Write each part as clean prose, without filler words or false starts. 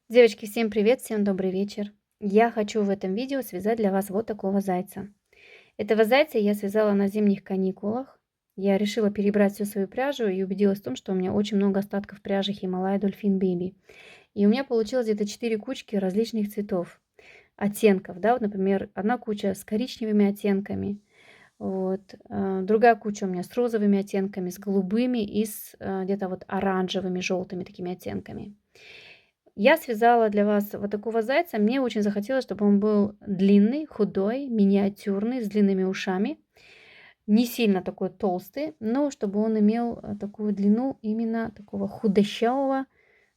Девочки, всем привет, всем добрый вечер. Я хочу в этом видео связать для вас вот такого зайца. Этого зайца я связала на зимних каникулах. Я решила перебрать всю свою пряжу и убедилась в том, что у меня очень много остатков пряжи Himalaya Dolphin Baby. И у меня получилось где-то 4 кучки различных цветов, оттенков. Да? Вот, например, одна куча с коричневыми оттенками, вот, другая куча у меня с розовыми оттенками, с голубыми и с где-то вот оранжевыми, желтыми такими оттенками. Я связала для вас вот такого зайца. Мне очень захотелось, чтобы он был длинный, худой, миниатюрный, с длинными ушами. Не сильно такой толстый, но чтобы он имел такую длину именно такого худощавого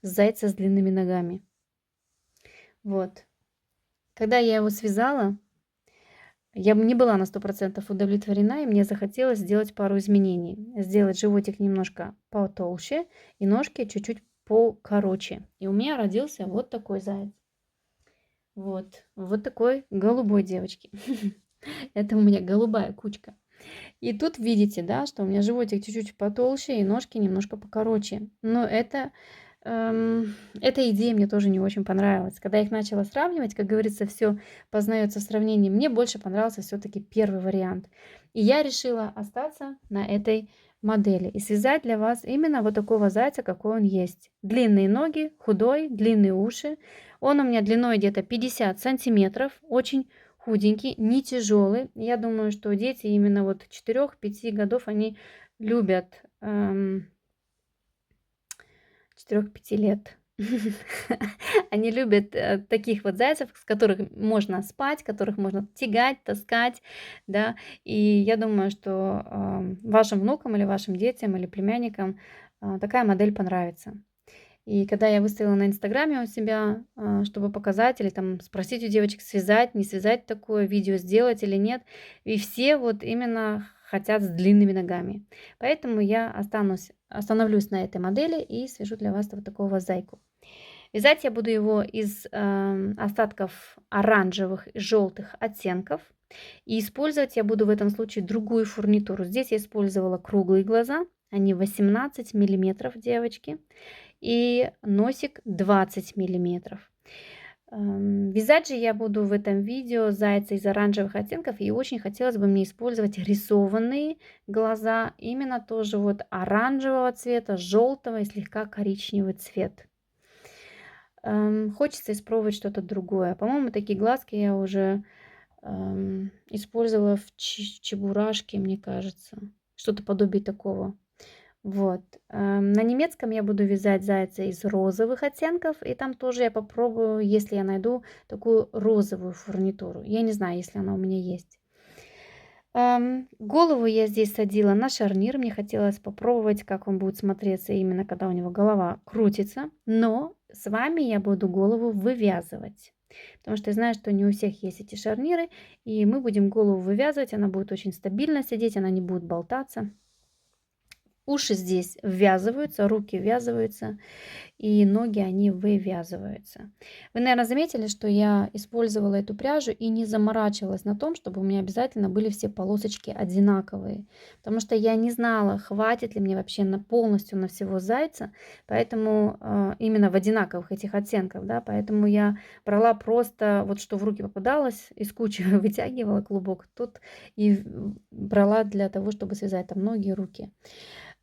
зайца с длинными ногами. Вот. Когда я его связала, я не была на 100% удовлетворена, и мне захотелось сделать пару изменений. Сделать животик немножко потолще и ножки чуть-чуть покороче. И у меня родился вот такой заяц. Вот такой голубой, девочки. Это у меня голубая кучка. И тут видите, да, что у меня животик чуть-чуть потолще и ножки немножко покороче. Но эта идея мне тоже не очень понравилась. Когда я их начала сравнивать, как говорится, все познается в сравнении, мне больше понравился все-таки первый вариант. И я решила остаться на этой модели и связать для вас именно вот такого зайца, какой он есть. Длинные ноги, худой, длинные уши. Он у меня длиной где-то 50 сантиметров, очень худенький, не тяжелый. Я думаю, что дети именно вот 4-5 годов, они любят 4-5 лет. Они любят таких вот зайцев, с которых можно спать, которых можно тягать, таскать, да. И я думаю, что вашим внукам или вашим детям или племянникам такая модель понравится. И когда я выставила на инстаграме у себя, чтобы показать или там спросить у девочек, связать, не связать такое видео, сделать или нет, и все вот именно хотят с длинными ногами. Поэтому я остановлюсь на этой модели и свяжу для вас вот такого зайку. Вязать я буду его из остатков оранжевых и желтых оттенков. И использовать я буду в этом случае другую фурнитуру. Здесь я использовала круглые глаза, они 18 миллиметров, девочки, и носик 20 миллиметров. Вязать же я буду в этом видео зайца из оранжевых оттенков, и очень хотелось бы мне использовать рисованные глаза, именно тоже вот оранжевого цвета, желтого и слегка коричневый цвет. Хочется испробовать что-то другое. По-моему, такие глазки я уже использовала в чебурашке, мне кажется. Что-то подобие такого. Вот. На немецком я буду вязать зайца из розовых оттенков. И там тоже я попробую, если я найду такую розовую фурнитуру. Я не знаю, если она у меня есть. Голову я здесь садила на шарнир. Мне хотелось попробовать, как он будет смотреться именно когда у него голова крутится. Но с вами я буду голову вывязывать. Потому что я знаю, что не у всех есть эти шарниры. И мы будем голову вывязывать. Она будет очень стабильно сидеть, она не будет болтаться. Уши здесь ввязываются, руки ввязываются, и ноги, они вывязываются. Вы, наверное, заметили, что я использовала эту пряжу и не заморачивалась на том, чтобы у меня обязательно были все полосочки одинаковые. Потому что я не знала, хватит ли мне вообще полностью на всего зайца, поэтому именно в одинаковых этих оттенках, да, поэтому я брала просто вот что в руки попадалось, из кучи вытягивала клубок, тут и брала для того, чтобы связать там ноги и руки.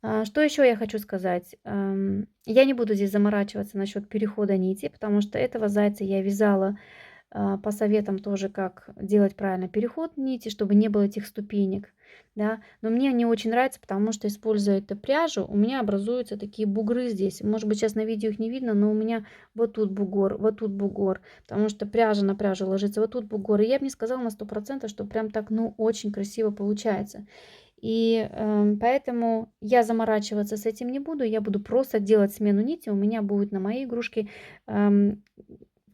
Что еще я хочу сказать? Я не буду здесь заморачиваться насчет перехода нити, потому что этого зайца я вязала по советам тоже, как делать правильно переход нити, чтобы не было этих ступенек. Да? Но мне не очень нравится, потому что, используя эту пряжу, у меня образуются такие бугры здесь. Может быть, сейчас на видео их не видно, но у меня вот тут бугор, потому что пряжа на пряжу ложится, вот тут бугор. И я бы не сказала на 100%, что прям так, ну, очень красиво получается. И поэтому я заморачиваться с этим не буду, я буду просто делать смену нити. У меня будет на моей игрушке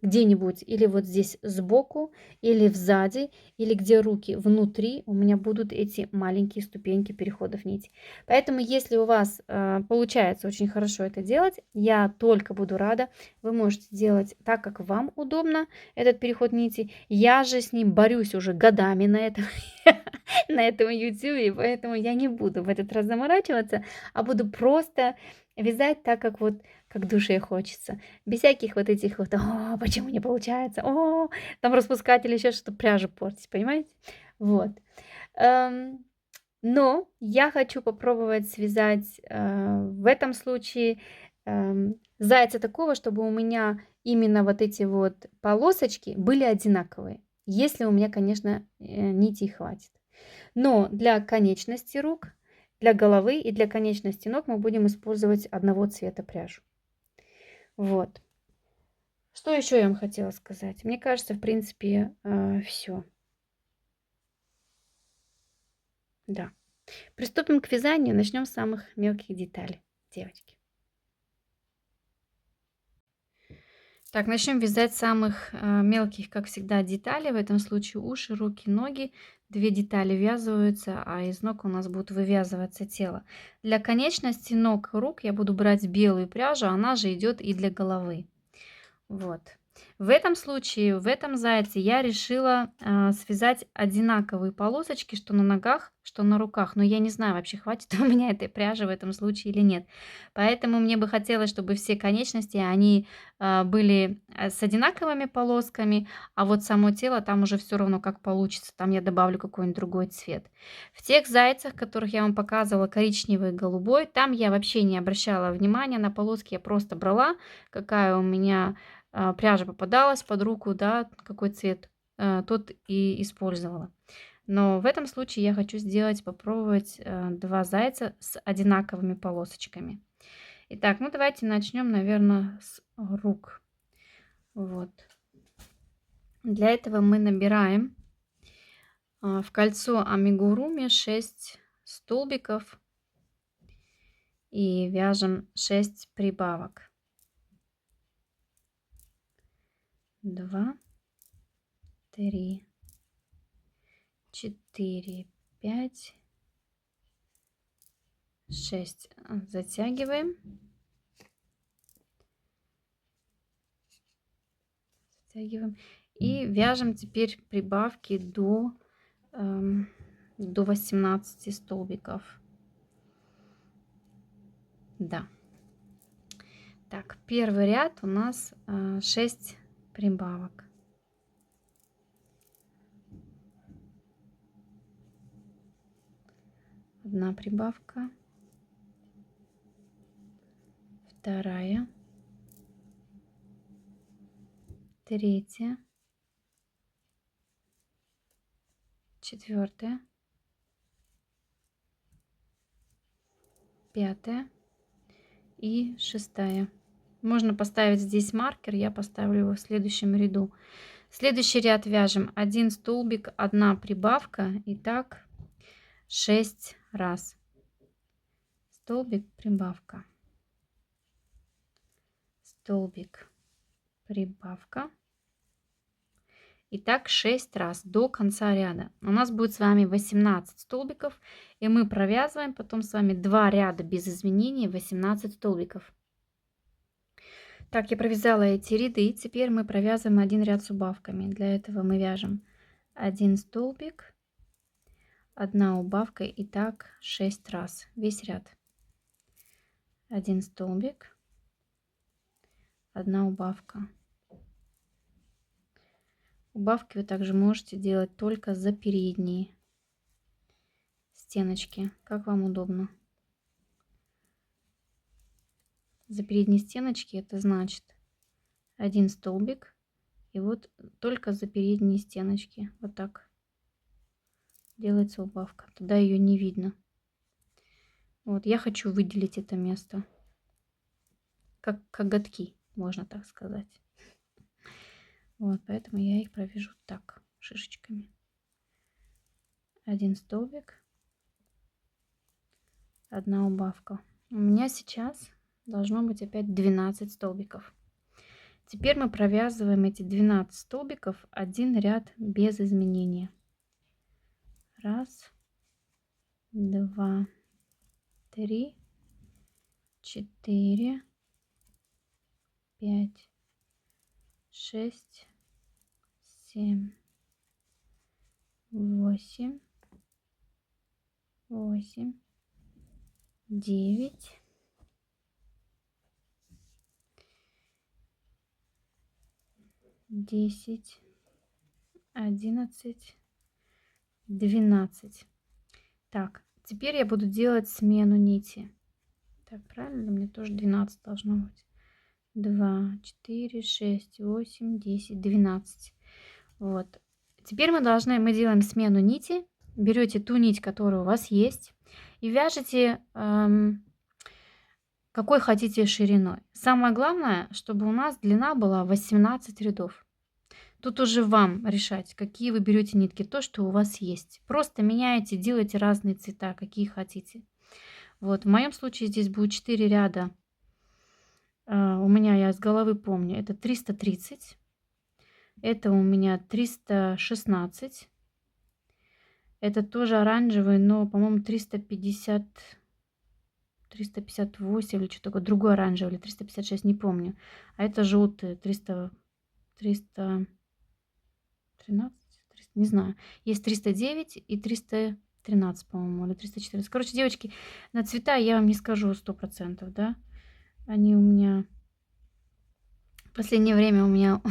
где-нибудь или вот здесь сбоку, или сзади, или где руки внутри, у меня будут эти маленькие ступеньки переходов нити. Поэтому, если у вас получается очень хорошо это делать, я только буду рада. Вы можете делать так, как вам удобно, этот переход нити. Я же с ним борюсь уже годами на этом, на этом YouTube, поэтому я не буду в этот раз заморачиваться, а буду просто вязать так, как как душе хочется. Без всяких вот этих вот: "О, почему не получается? О, там распускать или еще что-то, пряжу портить", понимаете? Вот. Эм, но я хочу попробовать связать, в этом случае, зайца такого, чтобы у меня именно вот эти вот полосочки были одинаковые. Если у меня, конечно, нитей хватит. Но для конечности рук, для головы и для конечности ног мы будем использовать одного цвета пряжу. Вот. Что еще я вам хотела сказать? Мне кажется, в принципе, все. Да. Приступим к вязанию. Начнем с самых мелких деталей, девочки. Так, начнем вязать самых мелких, как всегда, деталей. В этом случае уши, руки, ноги. Две детали ввязываются, а из ног у нас будет вывязываться тело. Для конечности ног, рук я буду брать белую пряжу, она же идет и для головы. Вот. В этом случае, в этом зайце я решила связать одинаковые полосочки, что на ногах, что на руках. Но я не знаю, вообще хватит у меня этой пряжи в этом случае или нет. Поэтому мне бы хотелось, чтобы все конечности, они были с одинаковыми полосками, а вот само тело там уже все равно как получится. Там я добавлю какой-нибудь другой цвет. В тех зайцах, которых я вам показывала, коричневый и голубой, там я вообще не обращала внимания на полоски, я просто брала, какая у меня пряжа попадалась под руку, да, какой цвет, тот и использовала. Но в этом случае я хочу сделать, попробовать 2 зайца с одинаковыми полосочками. Итак, ну давайте начнем, наверное, с рук. Вот. Для этого мы набираем в кольцо амигуруми 6 столбиков и вяжем 6 прибавок. 2, 3, 4, 5, 6. Затягиваем. Затягиваем. И вяжем теперь прибавки до 18 столбиков. Да. Так, первый ряд у нас 6 прибавок. Одна прибавка, вторая, третья, четвертая, пятая и шестая. Можно поставить здесь маркер, я поставлю его в следующем ряду. Следующий ряд вяжем 1 столбик, 1 прибавка, и так 6 раз. Столбик, прибавка, столбик, прибавка. И так 6 раз до конца ряда. У нас будет с вами 18 столбиков, и мы провязываем потом с вами 2 ряда без изменений, 18 столбиков. Так, я провязала эти ряды. Теперь мы провязываем один ряд с убавками. Для этого мы вяжем 1 столбик, 1 убавка, и так 6 раз. Весь ряд. 1 столбик, 1 убавка. Убавки вы также можете делать только за передние стеночки, как вам удобно. За передние стеночки это значит 1 столбик, и вот только за передние стеночки вот так делается убавка, тогда ее не видно. Вот я хочу выделить это место, как коготки, можно так сказать. Вот поэтому я их провяжу так шишечками. 1 столбик, 1 убавка. У меня сейчас должно быть опять 12 столбиков. Теперь мы провязываем эти 12 столбиков один ряд без изменения. 1, 2, 3, 4, 5, 6, 7, 8, 9, 10, 11, 12. Так, теперь я буду делать смену нити. Так, правильно? Мне тоже 12 должно быть. 2, 4, 6, 8, 10, 12. Вот. Теперь мы делаем смену нити. Берете ту нить, которая у вас есть, и вяжете какой хотите шириной. Самое главное, чтобы у нас длина была 18 рядов. Тут уже вам решать, какие вы берете нитки, то, что у вас есть. Просто меняете, делайте разные цвета, какие хотите. Вот, в моем случае здесь будет 4 ряда. У меня, я с головы помню, это 330. Это у меня 316. Это тоже оранжевый, но, по-моему, 350, 358 или что такое. Другой оранжевый, или 356, не помню. А это желтый, 313, не знаю. Есть 309 и 313, по-моему, или 314. Короче, девочки, на цвета я вам не скажу 100%, да. Они у меня... В последнее время у меня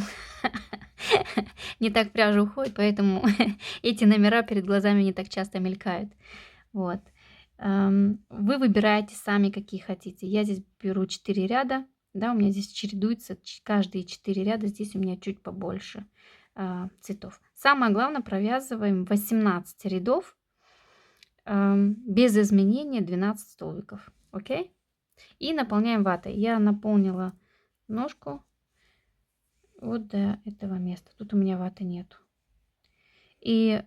не так пряжа уходит, поэтому эти номера перед глазами не так часто мелькают. Вот. Вы выбираете сами, какие хотите. Я здесь беру 4 ряда. Да, у меня здесь чередуется каждые 4 ряда. Здесь у меня чуть побольше цветов. Самое главное, провязываем 18 рядов без изменения 12 столбиков. Окей? И наполняем ватой. Я наполнила ножку вот до этого места. Тут у меня ваты нету. И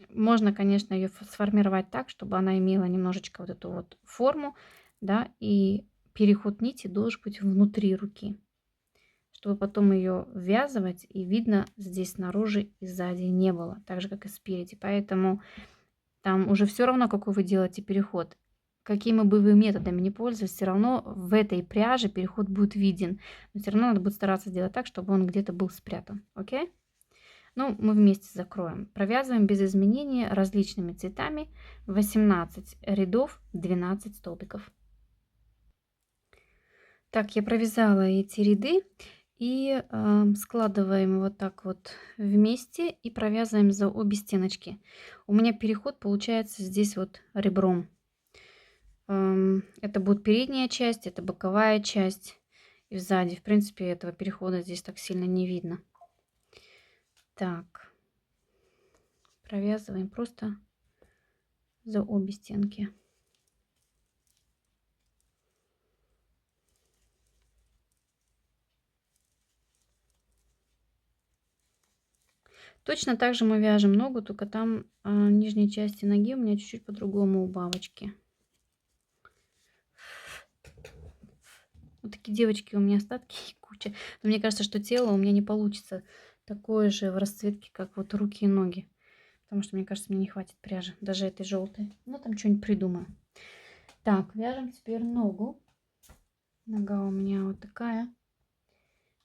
можно, конечно, ее сформировать так, чтобы она имела немножечко вот эту вот форму, да, и переход нити должен быть внутри руки, чтобы потом ее ввязывать и видно здесь снаружи и сзади не было, так же, как и спереди. Поэтому там уже все равно, какой вы делаете переход. Какими бы вы методами не пользовались, все равно в этой пряже переход будет виден. Но все равно надо будет стараться сделать так, чтобы он где-то был спрятан. Окей? Ну, мы вместе закроем. Провязываем без изменения различными цветами 18 рядов, 12 столбиков. Так, я провязала эти ряды и складываем вот так вот вместе и провязываем за обе стеночки. У меня переход получается здесь вот ребром. Это будет передняя часть, это боковая часть и сзади. В принципе, этого перехода здесь так сильно не видно. Так, провязываем просто за обе стенки. Точно так же мы вяжем ногу, только там нижней части ноги у меня чуть-чуть по-другому у бабочки. Вот такие девочки у меня остатки куча. Но мне кажется, что тело у меня не получится такое же в расцветке, как вот руки и ноги. Потому что, мне кажется, мне не хватит пряжи, даже этой желтой. Ну, там что-нибудь придумаю. Так, вяжем теперь ногу. Нога у меня вот такая.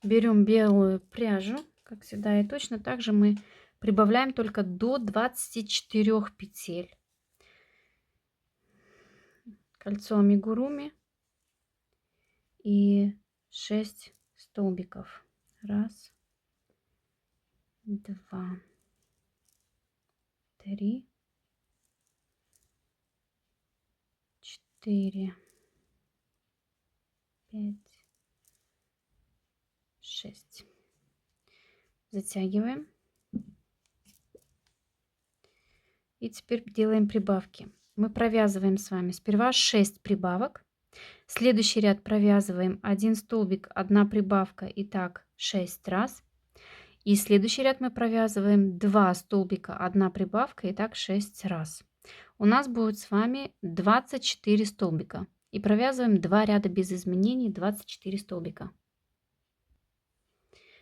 Берем белую пряжу, как всегда. И точно так же мы прибавляем только до 24 петель. Кольцо амигуруми и 6 столбиков. Раз, два, три, 4, 5, 6. Затягиваем. И теперь делаем прибавки. Мы провязываем с вами сперва 6 прибавок. Следующий ряд провязываем 1 столбик, 1 прибавка, и так 6 раз. И следующий ряд мы провязываем 2 столбика, 1 прибавка, и так 6 раз. У нас будет с вами 24 столбика. И провязываем 2 ряда без изменений, 24 столбика.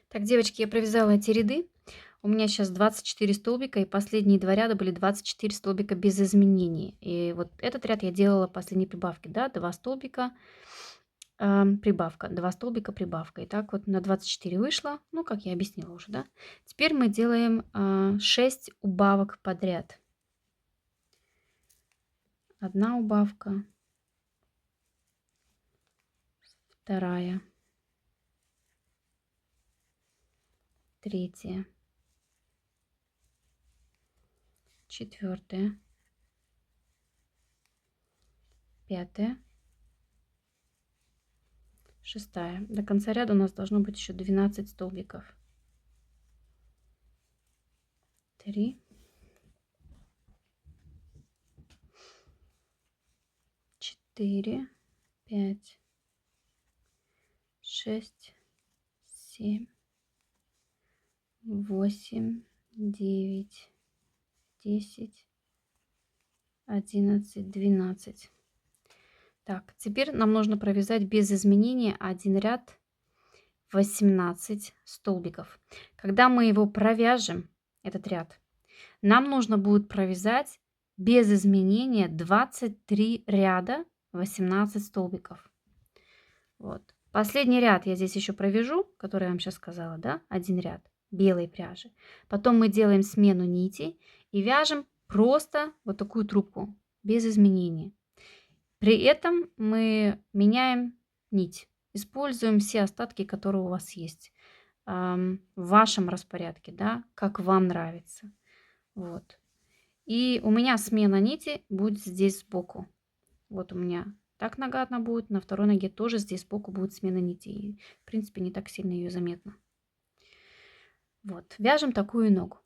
Так, девочки, я провязала эти ряды. У меня сейчас 24 столбика, и последние 2 ряда были 24 столбика без изменений. И вот этот ряд я делала последней прибавки, да, 2 столбика, прибавка, 2 столбика, прибавка. И так вот на 24 вышло, ну, как я объяснила уже, да. Теперь мы делаем 6 убавок подряд. 1 убавка, 2, третье, четвертое, пятое, шестая. До конца ряда у нас должно быть еще 12 столбиков. 3, 4, 5, 6, 7, 8, 9, 10, 11, 12. Так, теперь нам нужно провязать без изменения один ряд 18 столбиков. Когда мы его провяжем, этот ряд, нам нужно будет провязать без изменения 23 ряда 18 столбиков. Вот. Последний ряд я здесь еще провяжу, который я вам сейчас сказала, да, один ряд белой пряжи. Потом мы делаем смену нитей и вяжем просто вот такую трубку без изменений. При этом мы меняем нить, используем все остатки, которые у вас есть в вашем распорядке, да, как вам нравится. Вот. И у меня смена нити будет здесь сбоку. Вот у меня так нога одна будет, на второй ноге тоже здесь сбоку будет смена нити. И, в принципе, не так сильно ее заметно. Вот, вяжем такую ногу.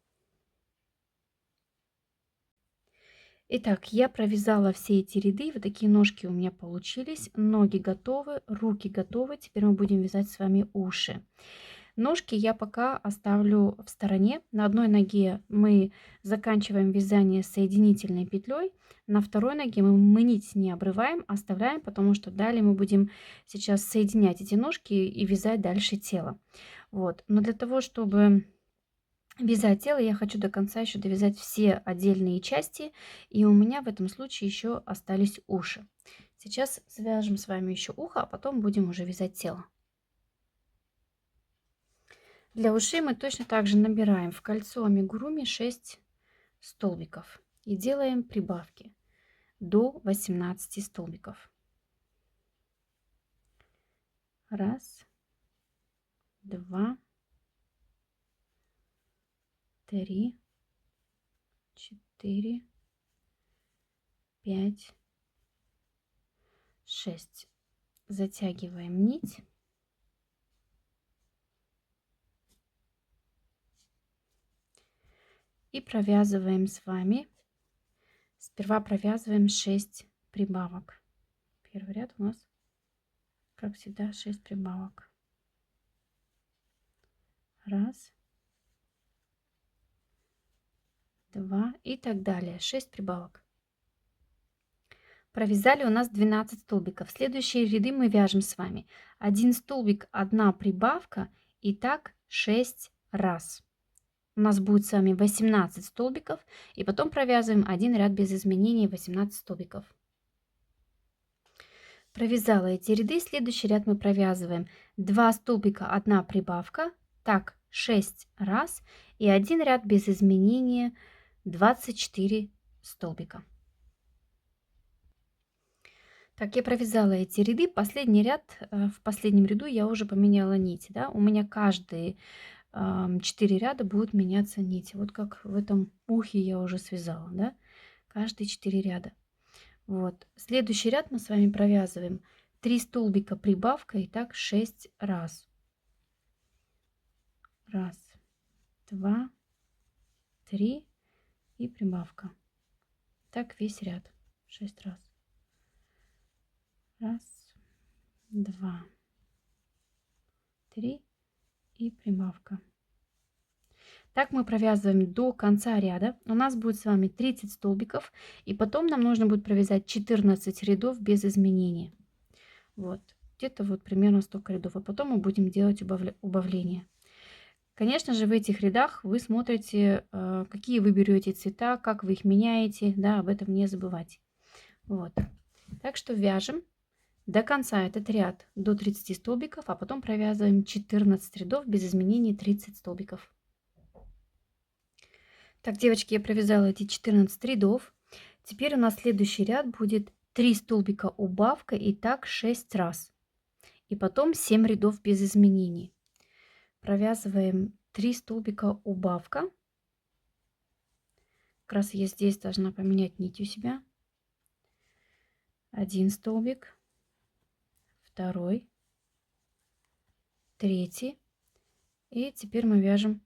Итак, я провязала все эти ряды. Вот такие ножки у меня получились. Ноги готовы, руки готовы. Теперь мы будем вязать с вами уши. Ножки я пока оставлю в стороне. На одной ноге мы заканчиваем вязание соединительной петлей. На второй ноге мы нить не обрываем, оставляем, потому что далее мы будем сейчас соединять эти ножки и вязать дальше тело. Вот. Но для того, чтобы вязать тело, я хочу до конца еще довязать все отдельные части, и у меня в этом случае еще остались уши. Сейчас свяжем с вами еще ухо, а потом будем уже вязать тело. Для ушей мы точно так же набираем в кольцо амигуруми 6 столбиков и делаем прибавки до 18 столбиков. Раз, два, 3, 4, 5, 6. Затягиваем нить. И провязываем с вами. Сперва провязываем 6 прибавок. Первый ряд у нас, как всегда, 6 прибавок. Раз, два и так далее. 6 прибавок. Провязали у нас 12 столбиков. Следующие ряды мы вяжем с вами 1 столбик, 1 прибавка и так 6 раз. У нас будет с вами 18 столбиков, и потом провязываем один ряд без изменений 18 столбиков. Провязала эти ряды. Следующий ряд мы провязываем 2 столбика, 1 прибавка, так 6 раз, и один ряд без изменения 24 столбика. Так, я провязала эти ряды. Последний ряд, в последнем ряду я уже поменяла нить, да? У меня каждые 4 ряда будут меняться нити. Вот как в этом ухе я уже связала, да? Каждые 4 ряда. Вот. Следующий ряд мы с вами провязываем 3 столбика прибавка и так 6 раз. Раз, два, 3 и прибавка. Так весь ряд 6 раз. Раз, два, 3 и прибавка. Так мы провязываем до конца ряда. У нас будет с вами 30 столбиков. И потом нам нужно будет провязать 14 рядов без изменения. Вот. Где-то вот примерно столько рядов. А потом мы будем делать убавление. Конечно же, в этих рядах вы смотрите, какие вы берете цвета, как вы их меняете. Да, об этом не забывайте. Вот. Так что вяжем до конца этот ряд до 30 столбиков, а потом провязываем 14 рядов без изменений 30 столбиков. Так, девочки, я провязала эти 14 рядов. Теперь у нас следующий ряд будет 3 столбика убавка и так 6 раз. И потом 7 рядов без изменений. Провязываем 3 столбика убавка. Как раз я здесь должна поменять нить у себя. 1 столбик, 2, 3. И теперь мы вяжем.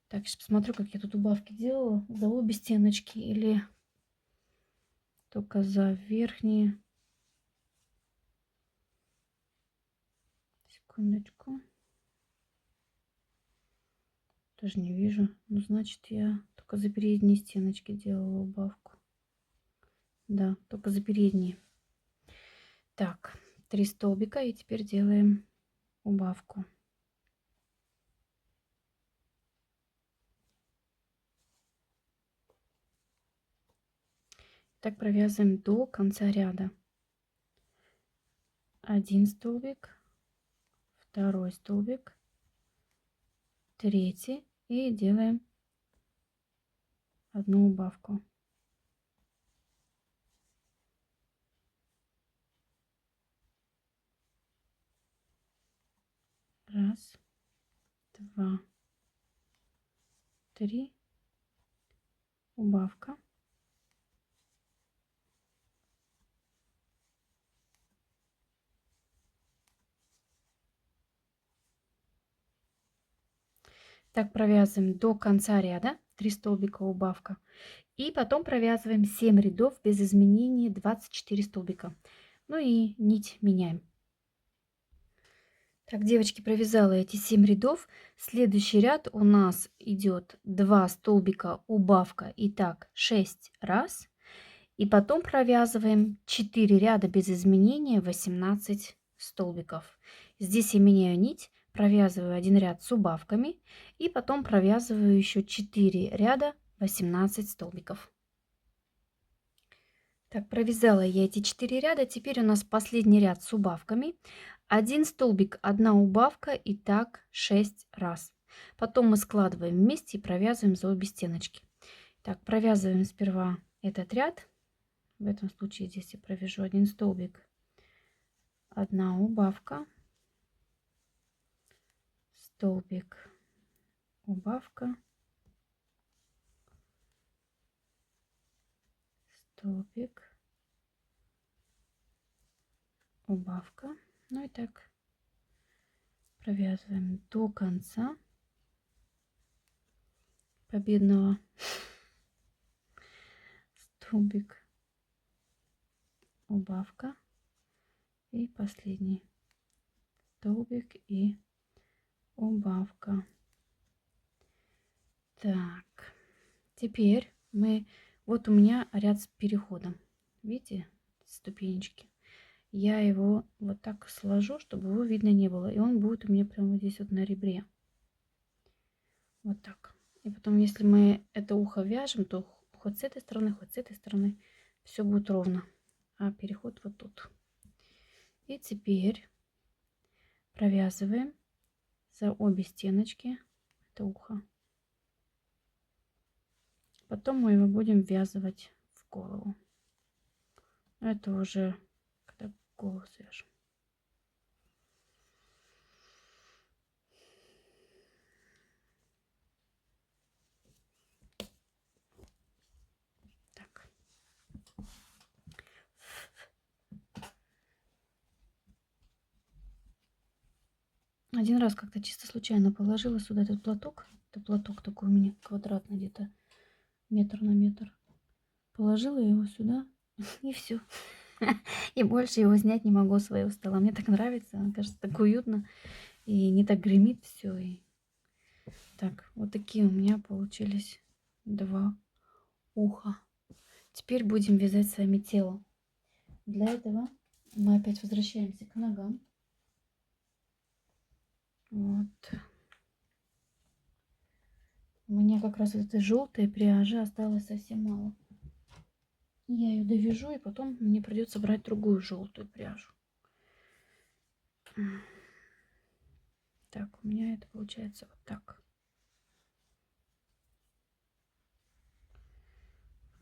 Так, сейчас посмотрю, как я тут убавки делала. За обе стеночки или только за верхние. Секундочку. Тоже не вижу. Ну, значит, я только за передние стеночки делала убавку. Да, только за передние. Так, 3 столбика. И теперь делаем убавку. Так провязываем до конца ряда. 1 столбик, 2 столбик, 3 и делаем 1 убавку. Раз, 2, 3, убавка. Так провязываем до конца ряда, 3 столбика убавка. И потом провязываем 7 рядов без изменений, 24 столбика. Ну и нить меняем. Так, девочки, провязала эти 7 рядов. Следующий ряд у нас идет 2 столбика убавка. Итак, 6 раз. И потом провязываем 4 ряда без изменения, 18 столбиков. Здесь я меняю нить, провязываю 1 ряд с убавками и потом провязываю еще 4 ряда, 18 столбиков. Так, провязала я эти 4 ряда. Теперь у нас последний ряд с убавками. 1 столбик, 1 убавка, и так 6 раз. Потом мы складываем вместе и провязываем за обе стеночки. Так, провязываем сперва этот ряд. В этом случае здесь я провяжу 1 столбик, 1 убавка, столбик, убавка, столбик, убавка. Ну и так провязываем до конца победного. Столбик, убавка и последний столбик и убавка. Так, теперь мы, вот у меня ряд с переходом, видите, ступенечки. Я его вот так сложу, чтобы его видно не было, и он будет у меня прямо вот здесь вот на ребре, вот так. И потом, если мы это ухо вяжем, то хоть с этой стороны, хоть с этой стороны все будет ровно, а переход вот тут. И теперь провязываем за обе стеночки это ухо. Потом мы его будем ввязывать в голову. Это уже когда голову свяжем. Так. Один раз как-то чисто случайно положила сюда этот платок. Это платок такой у меня квадратный, где-то метр на метр. Положила его сюда и все. И больше его снять не могу с своего стола. Мне так нравится, кажется, так уютно. И не так гремит все. И... Так, вот такие у меня получились 2 уха. Теперь будем вязать с вами тело. Для этого мы опять возвращаемся к ногам. Вот. У меня как раз вот этой желтой пряжи осталось совсем мало. Я ее довяжу, и потом мне придется брать другую желтую пряжу. Так, у меня это получается вот так.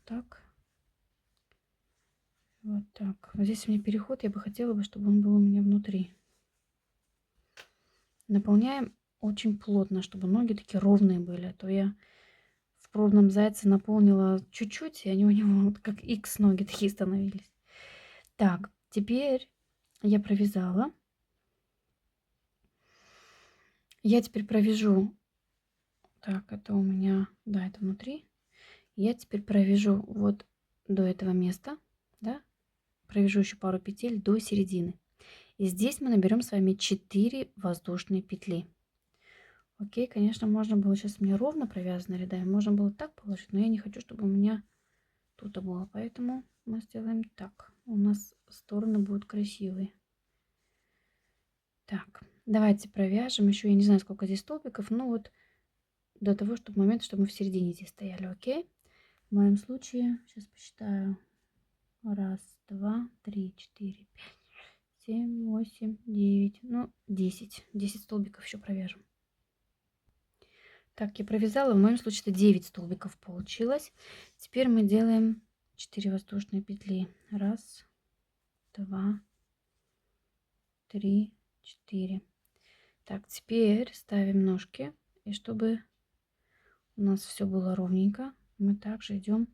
Так. Вот так. Вот здесь у меня переход. Я бы хотела, чтобы он был у меня внутри. Наполняем очень плотно, чтобы ноги такие ровные были. А то я в пробном зайце наполнила чуть-чуть, и они у него вот как X ноги такие становились. Так, теперь я провязала. Я теперь провяжу. Так, это у меня, да, это внутри. Я теперь провяжу вот до этого места, да, провяжу еще пару петель до середины. И здесь мы наберем с вами 4 воздушные петли. Окей, конечно, можно было сейчас мне ровно провязаны рядами, можно было так положить, но я не хочу, чтобы у меня тут было, поэтому мы сделаем так. У нас стороны будут красивые. Так, давайте провяжем еще, я не знаю, сколько здесь столбиков, но вот до того, чтобы момент, чтобы мы в середине здесь стояли, окей? В моем случае, сейчас посчитаю, раз, два, три, четыре, пять, 7, 8, 9, ну 10 столбиков еще провяжем. Так, я провязала, в моем случае это 9 столбиков получилось. Теперь мы делаем 4 воздушные петли. Раз, два, три, 4. Так, теперь ставим ножки, и чтобы у нас все было ровненько, мы также идем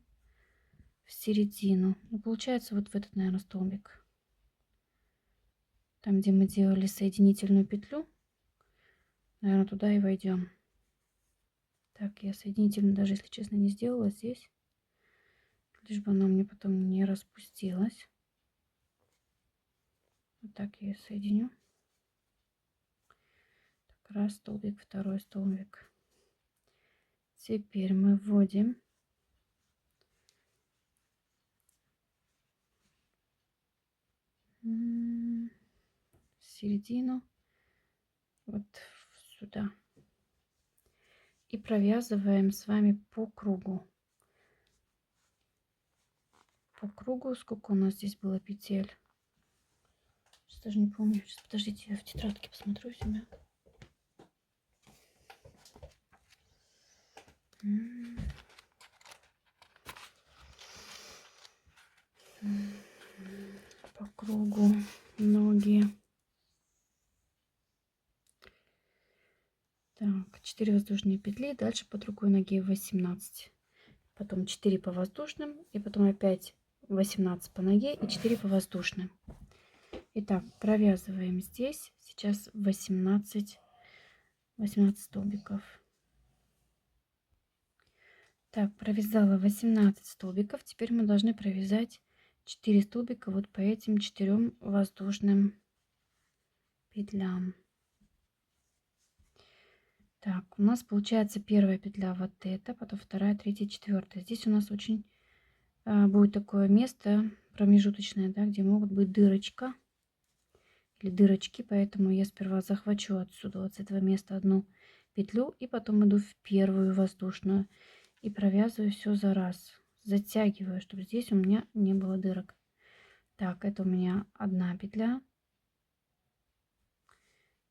в середину. Ну, получается вот в этот, наверное, столбик. Там, где мы делали соединительную петлю, наверное, туда и войдем. Так, я соединительную даже, если честно, не сделала здесь, лишь бы она мне потом не распустилась. Вот так я ее соединю. Так, раз столбик, второй столбик. Теперь мы вводим середину вот сюда и провязываем с вами по кругу. По кругу сколько у нас здесь было петель? Сейчас даже не помню. Сейчас, подождите, я в тетрадке посмотрю себя. По кругу ноги. Так, 4 воздушные петли, дальше по другой ноге 18. Потом 4 по воздушным, и потом опять 18 по ноге и 4 по воздушным. Итак, провязываем здесь сейчас 18 столбиков. Так, провязала 18 столбиков. Теперь мы должны провязать 4 столбика вот по этим 4 воздушным петлям. Так, у нас получается первая петля вот эта, потом вторая, третья, четвертая. Здесь у нас очень будет такое место промежуточное, да, где могут быть дырочка или дырочки, поэтому я сперва захвачу отсюда, вот с этого места одну петлю, и потом иду в первую воздушную и провязываю все за раз, затягиваю, чтобы здесь у меня не было дырок. Так, это у меня одна петля,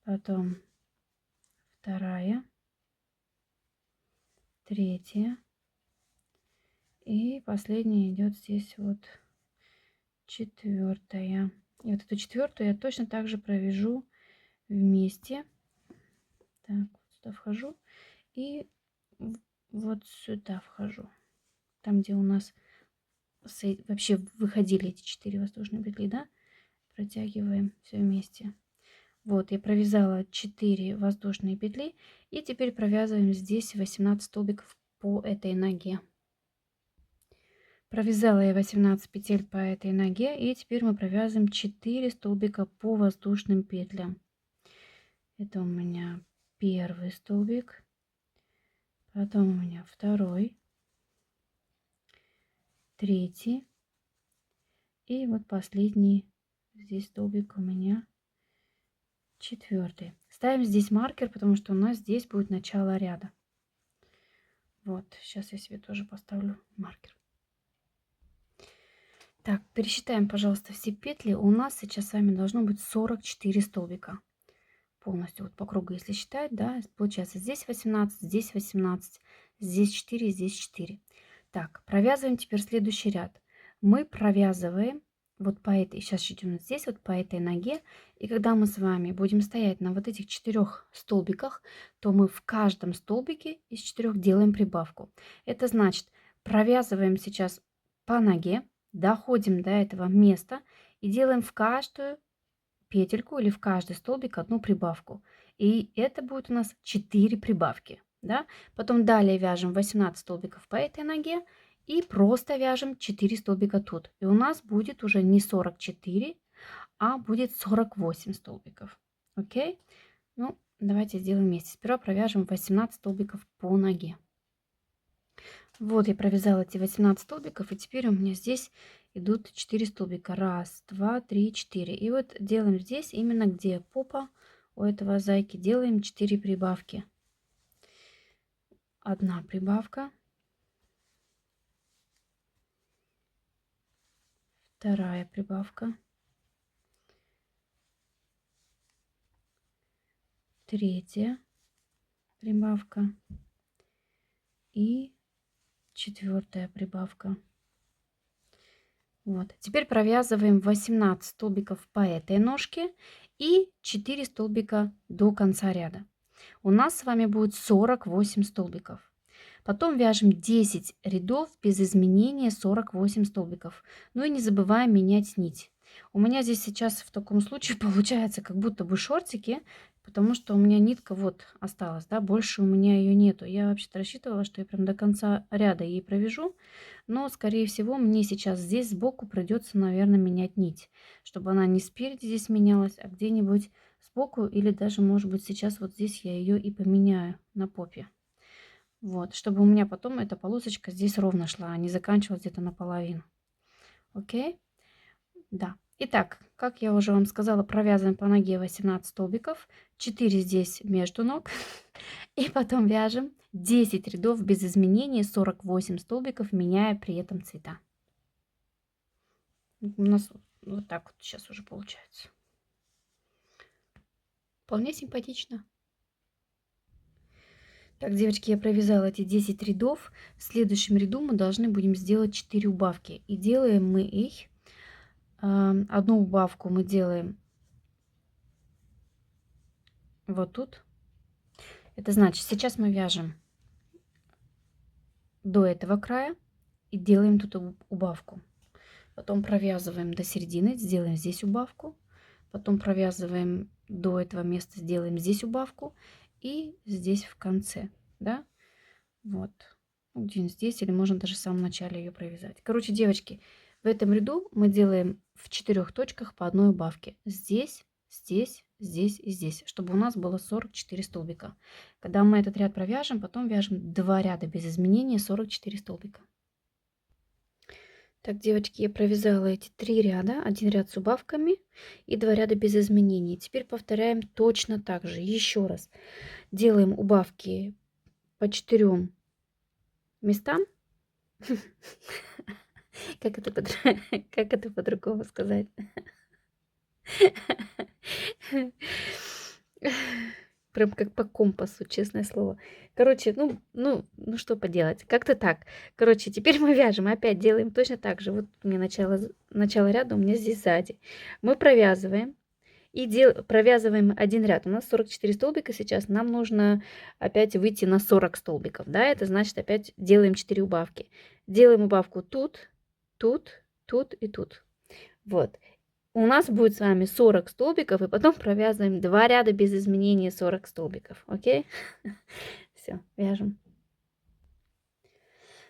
потом вторая, третья, и последняя идет здесь вот четвертая. И вот эту четвертую я точно так же провяжу вместе. Так, вот сюда вхожу и вот сюда вхожу. Там, где у нас вообще выходили эти 4 воздушные петли, да, протягиваем все вместе. Вот, я провязала 4 воздушные петли, и теперь провязываем здесь 18 столбиков по этой ноге. Провязала я 18 петель по этой ноге, и теперь мы провязываем 4 столбика по воздушным петлям. Это у меня первый столбик, потом у меня второй, третий, и вот последний здесь столбик у меня четвертый. Ставим здесь маркер, потому что у нас здесь будет начало ряда. Вот, сейчас я себе тоже поставлю маркер. Так, пересчитаем, пожалуйста, все петли. У нас сейчас с вами должно быть 44 столбика. Полностью вот по кругу, если считать, да, получается здесь 18, здесь 18, здесь 4, здесь 4. Так, провязываем теперь следующий ряд. Мы провязываем вот по этой, сейчас идем здесь, вот по этой ноге. И когда мы с вами будем стоять на вот этих 4 столбиках, то мы в каждом столбике из 4 делаем прибавку. Это значит, провязываем сейчас по ноге, доходим до этого места и делаем в каждую петельку или в каждый столбик одну прибавку. И это будет у нас 4 прибавки. Да? Потом далее вяжем 18 столбиков по этой ноге и просто вяжем 4 столбика тут. И у нас будет уже не 44, а будет 48 столбиков. Окей? Ну, давайте сделаем вместе. Сперва провяжем 18 столбиков по ноге. Вот я провязала эти 18 столбиков, и теперь у меня здесь идут 4 столбика. Раз, два, три, 4. И вот делаем здесь, именно где попа у этого зайки, делаем 4 прибавки. Одна прибавка. Вторая прибавка. Третья прибавка. И четвертая прибавка. Вот. Теперь провязываем 18 столбиков по этой ножке и 4 столбика до конца ряда. У нас с вами будет 48 столбиков. Потом вяжем 10 рядов без изменения 48 столбиков. Ну и не забываем менять нить. У меня здесь сейчас в таком случае получается как будто бы шортики, потому что у меня нитка вот осталась, да, больше у меня ее нету. Я вообще-то рассчитывала, что я прям до конца ряда ей провяжу, но, скорее всего, мне сейчас здесь сбоку придется, наверное, менять нить, чтобы она не спереди здесь менялась, а где-нибудь сбоку, или даже, может быть, сейчас вот здесь я ее и поменяю на попе. Вот, чтобы у меня потом эта полосочка здесь ровно шла, а не заканчивалась где-то наполовину. Окей? Да. Итак, как я уже вам сказала, провязываем по ноге 18 столбиков, 4 здесь между ног, и потом вяжем 10 рядов без изменений, 48 столбиков, меняя при этом цвета. У нас вот так вот сейчас уже получается. Вполне симпатично. Так, девочки, я провязала эти 10 рядов. В следующем ряду мы должны будем сделать 4 убавки. И делаем мы их. Одну убавку мы делаем вот тут. Это значит, сейчас мы вяжем до этого края и делаем тут убавку. Потом провязываем до середины, сделаем здесь убавку. Потом провязываем до этого места, сделаем здесь убавку. И здесь в конце, да, вот. Где-нибудь здесь, или можно даже в самом начале ее провязать. Короче, девочки, в этом ряду мы делаем в 4 точках по одной убавке. Здесь, здесь, здесь и здесь, чтобы у нас было 44 столбика. Когда мы этот ряд провяжем, потом вяжем 2 ряда без изменения, 44 столбика. Так, девочки, я провязала эти 3 ряда, 1 ряд с убавками и 2 ряда без изменений. Теперь повторяем точно так же. Еще раз делаем убавки по 4 местам. Как это по-другому сказать? Прям как по компасу, честное слово. Короче, ну что поделать, как-то так. Короче, теперь мы вяжем, опять делаем точно так же. Вот у меня начало ряда, у меня здесь сзади. Мы провязываем и провязываем один ряд. У нас 44 столбика сейчас, нам нужно опять выйти на 40 столбиков. Да, это значит опять делаем 4 убавки. Делаем убавку тут, тут, тут и тут. Вот. У нас будет с вами 40 столбиков, и потом провязываем 2 ряда без изменения 40 столбиков. Окей? Все, вяжем.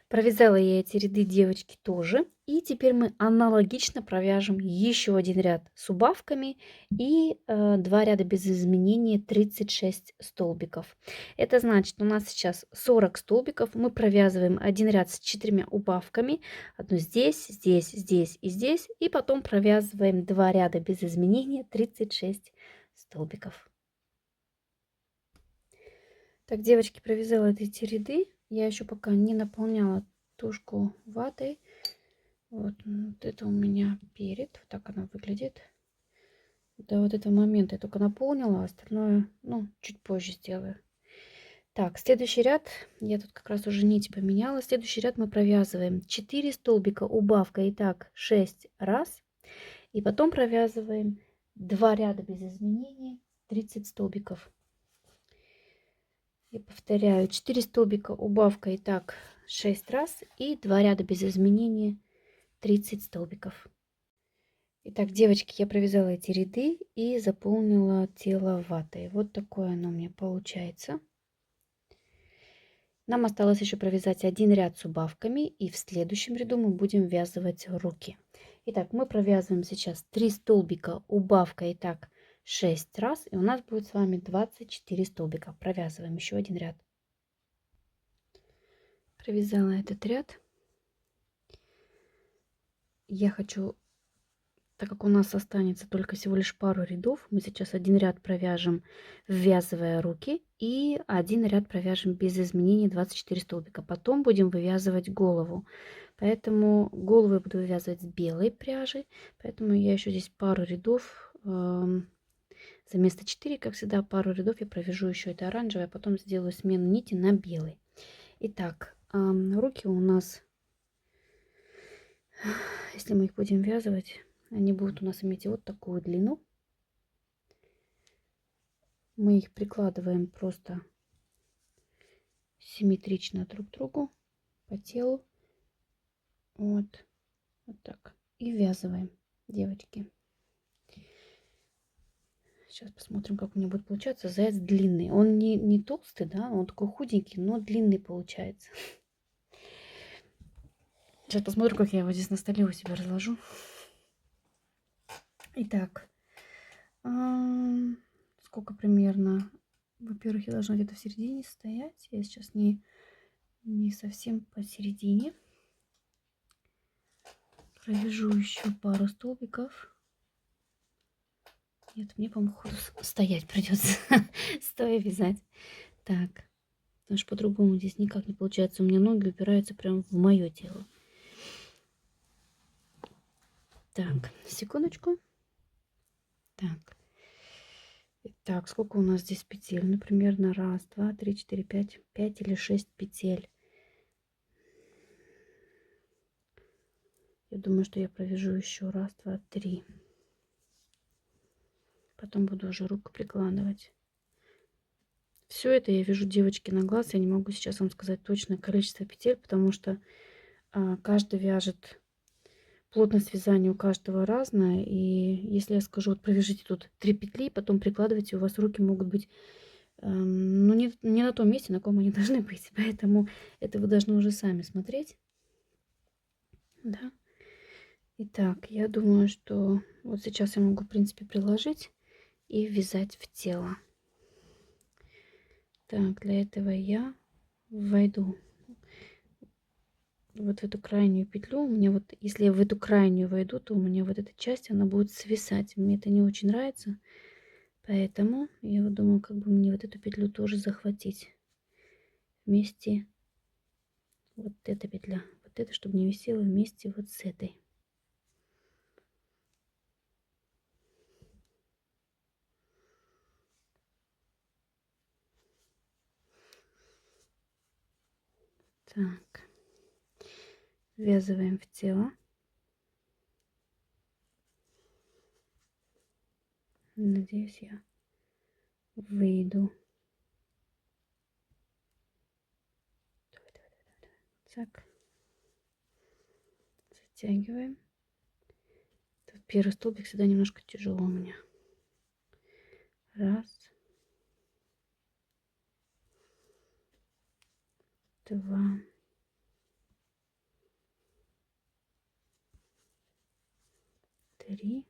Провязала я эти ряды, девочки, тоже. И теперь мы аналогично провяжем еще один ряд с убавками и 2 ряда без изменения, 36 столбиков. Это значит, у нас сейчас 40 столбиков. Мы провязываем один ряд с 4 убавками. Одну здесь, здесь, здесь и здесь. И потом провязываем 2 ряда без изменения, 36 столбиков. Так, девочки, провязала эти ряды. Я еще пока не наполняла тушку ватой. Вот это у меня перед. Вот так она выглядит. До вот этого момента я только наполнила, а остальное, ну, чуть позже сделаю. Так, следующий ряд. Я тут как раз уже нить поменяла. Следующий ряд мы провязываем 4 столбика убавка. Итак, 6 раз. И потом провязываем 2 ряда без изменений, 30 столбиков. Я повторяю, 4 столбика убавка и так 6 раз и 2 ряда без изменений, 30 столбиков. Итак, девочки, я провязала эти ряды и заполнила тело ватой. Вот такое оно у меня получается. Нам осталось еще провязать один ряд с убавками, и в следующем ряду мы будем ввязывать руки. Итак, мы провязываем сейчас 3 столбика убавка и так 6 раз, и у нас будет с вами 24 столбика. Провязываем еще один ряд. Провязала этот ряд. Я хочу, так как у нас останется только всего лишь пару рядов, мы сейчас один ряд провяжем, ввязывая руки, и один ряд провяжем без изменений 24 столбика. Потом будем вывязывать голову. Поэтому голову я буду вывязывать с белой пряжи. Поэтому я еще здесь пару рядов, за место 4, как всегда, пару рядов я провяжу еще это оранжевое, а потом сделаю смену нити на белый. Итак, руки у нас, если мы их будем вязывать, они будут у нас иметь вот такую длину. Мы их прикладываем просто симметрично друг к другу по телу. Вот, вот так. И ввязываем, девочки. Сейчас посмотрим, как у меня будет получаться. Заяц длинный. Он не толстый, да, он такой худенький, но длинный получается. Сейчас посмотрим, как я его здесь на столе у себя разложу. Итак, сколько примерно? Во-первых, я должна где-то в середине стоять. Я сейчас не совсем посередине. Провяжу еще пару столбиков. Нет, мне, по-моему, стоять придется. Стоя вязать. Так, потому что по-другому здесь никак не получается. У меня ноги упираются прям в мое тело. Так, секундочку. Так. Так, сколько у нас здесь петель? Ну, примерно раз, два, три, четыре, пять. 5 или 6 петель. Я думаю, что я провяжу еще раз, два, три. Потом буду уже руку прикладывать. Все это я вяжу, девочки, на глаз. Я не могу сейчас вам сказать точное количество петель, потому что каждый вяжет, плотность вязания у каждого разная. И если я скажу, вот провяжите тут 3 петли, потом прикладывайте, у вас руки могут быть ну, не на том месте, на ком они должны быть. Поэтому это вы должны уже сами смотреть. Да. Итак, я думаю, что вот сейчас я могу, в принципе, приложить и ввязать в тело. Так, для этого я войду вот в эту крайнюю петлю. У меня вот, если я в эту крайнюю войду, то у меня вот эта часть, она будет свисать. Мне это не очень нравится. Поэтому я вот думаю, как бы мне вот эту петлю тоже захватить. Вместе вот эта петля. Вот это, чтобы не висела вместе вот с этой. Так, ввязываем в тело. Надеюсь, я выйду. Так, затягиваем. Тут первый столбик всегда немножко тяжело у меня. Раз, два, три,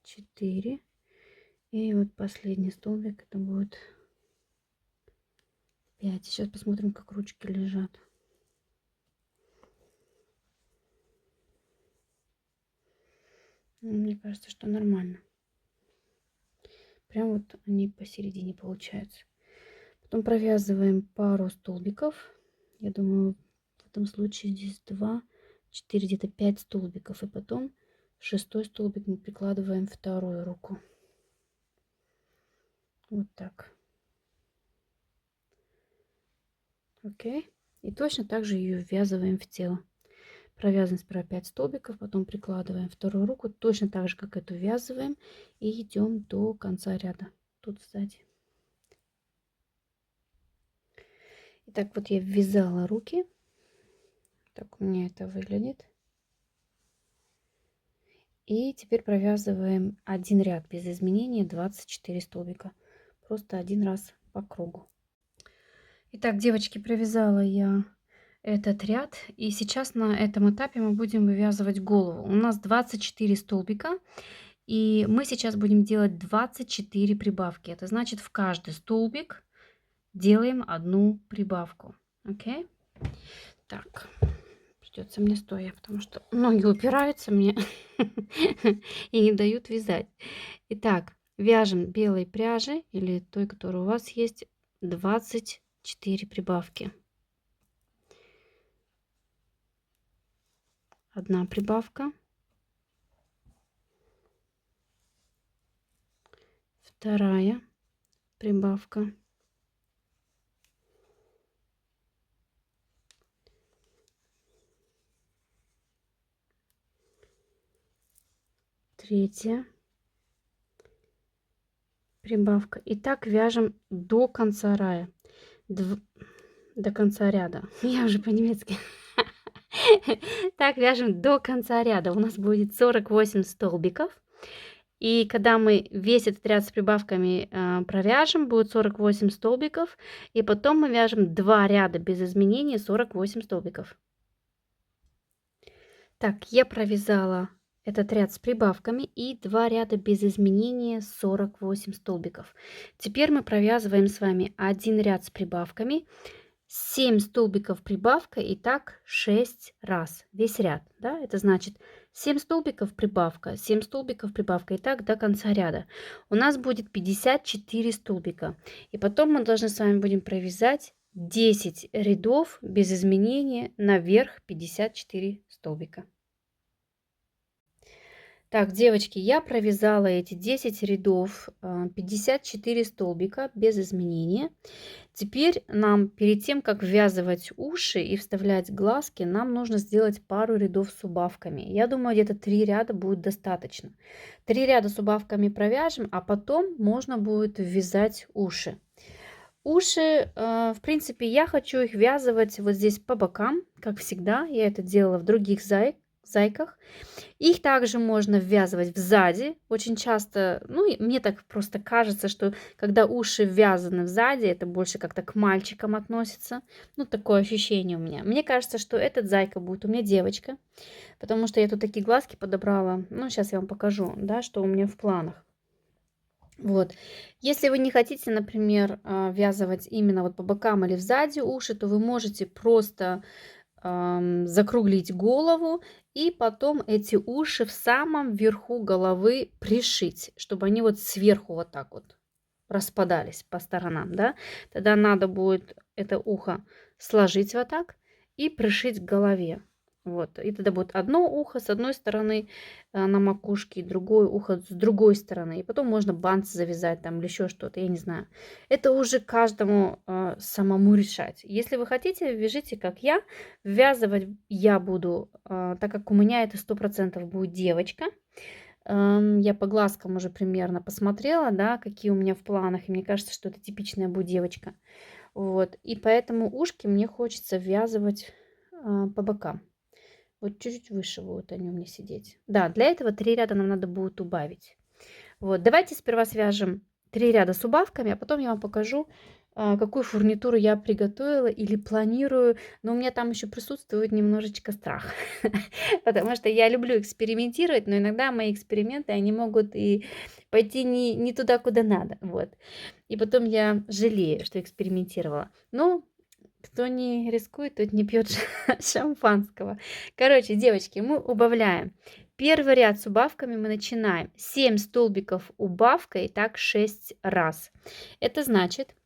4. И вот последний столбик, это будет 5. Сейчас посмотрим, как ручки лежат. Мне кажется, что нормально. Прям вот они посередине получаются. Потом провязываем пару столбиков. Я думаю, в этом случае здесь 2, 4, где-то 5 столбиков. И потом шестой столбик мы прикладываем вторую руку. Вот так. Окей. И точно так же ее ввязываем в тело. Провязываем сперва 5 столбиков, потом прикладываем вторую руку, точно так же, как эту ввязываем, и идем до конца ряда. Тут сзади. Итак, вот я ввязала руки. Так у меня это выглядит. И теперь провязываем один ряд без изменений, 24 столбика. Просто один раз по кругу. Итак, девочки, провязала я этот ряд. И сейчас на этом этапе мы будем вывязывать голову. У нас 24 столбика. И мы сейчас будем делать 24 прибавки. Это значит, в каждый столбик делаем одну прибавку. Окей? Так, придется мне стоя, потому что ноги упираются мне и не дают вязать. Итак, вяжем белой пряжи или той, которая у вас есть, 24 прибавки. Одна прибавка, вторая прибавка, третья прибавка. И так вяжем до конца рая, до конца ряда. Я уже по-немецки. Так вяжем до конца ряда. У нас будет 48 столбиков. И когда мы весь этот ряд с прибавками провяжем, будет 48 столбиков. И потом мы вяжем 2 ряда без изменений, 48 столбиков. Так, я провязала этот ряд с прибавками и 2 ряда без изменения, 48 столбиков. Теперь мы провязываем с вами один ряд с прибавками, 7 столбиков прибавка, и так 6 раз весь ряд, да? Это значит 7 столбиков прибавка, 7 столбиков прибавка, и так до конца ряда. У нас будет 54 столбика. И потом мы должны с вами будем провязать 10 рядов без изменения наверх 54 столбика. Так, девочки, я провязала эти 10 рядов, 54 столбика без изменения. Теперь нам перед тем, как ввязывать уши и вставлять глазки, нам нужно сделать пару рядов с убавками. Я думаю, где-то 3 ряда будет достаточно. 3 ряда с убавками провяжем, а потом можно будет ввязать уши. Уши, в принципе, я хочу их ввязывать вот здесь по бокам, как всегда. Я это делала в других зайках. Их также можно ввязывать сзади. Очень часто, ну, мне так просто кажется, что когда уши ввязаны сзади, это больше как-то к мальчикам относится. Ну, такое ощущение у меня. Мне кажется, что этот зайка будет у меня девочка, потому что я тут такие глазки подобрала. Ну, сейчас я вам покажу, да, что у меня в планах. Вот. Если вы не хотите, например, ввязывать именно вот по бокам или сзади уши, то вы можете просто закруглить голову и потом эти уши в самом верху головы пришить, чтобы они вот сверху вот так вот распадались по сторонам, да. Тогда надо будет это ухо сложить вот так и пришить к голове. Вот. И тогда будет одно ухо с одной стороны на макушке, и другое ухо с другой стороны. И потом можно бант завязать там или еще что-то, я не знаю. Это уже каждому самому решать. Если вы хотите, вяжите как я. Ввязывать я буду, так как у меня это 100% будет девочка. Я по глазкам уже примерно посмотрела, да, какие у меня в планах. И мне кажется, что это типичная будет девочка. Вот. И поэтому ушки мне хочется ввязывать по бокам. Вот чуть-чуть выше будут они у меня сидеть. Да, для этого 3 ряда нам надо будет убавить. Вот, давайте сперва свяжем 3 ряда с убавками, а потом я вам покажу, какую фурнитуру я приготовила или планирую. Но у меня там еще присутствует немножечко страх, потому что я люблю экспериментировать, но иногда мои эксперименты, они могут и пойти не туда, куда надо. Вот. И потом я жалею, что экспериментировала. Но кто не рискует, тот не пьет шампанского. Короче, девочки, мы убавляем. Первый ряд с убавками мы начинаем. 7 столбиков убавка, и так 6 раз. Это значит,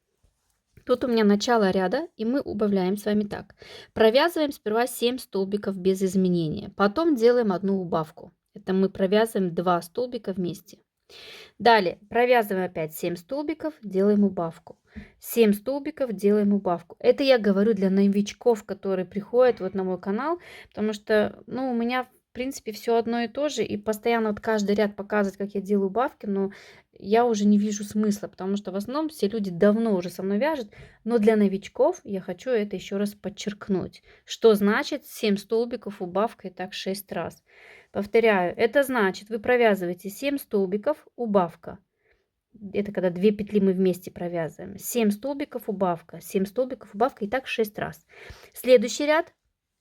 тут у меня начало ряда, и мы убавляем с вами так. Провязываем сперва 7 столбиков без изменения. Потом делаем одну убавку. Это мы провязываем 2 столбика вместе. Далее провязываем опять 7 столбиков, делаем убавку. 7 столбиков, делаем убавку. Это я говорю для новичков, которые приходят вот на мой канал, потому что, ну, у меня, в принципе, все одно и то же, и постоянно вот каждый ряд показывать, как я делаю убавки, но я уже не вижу смысла, потому что в основном все люди давно уже со мной вяжут, но для новичков я хочу это еще раз подчеркнуть. Что значит 7 столбиков убавка и так 6 раз? Повторяю, это значит, вы провязываете 7 столбиков, убавка. Это когда 2 петли мы вместе провязываем. 7 столбиков, убавка, 7 столбиков, убавка и так 6 раз. Следующий ряд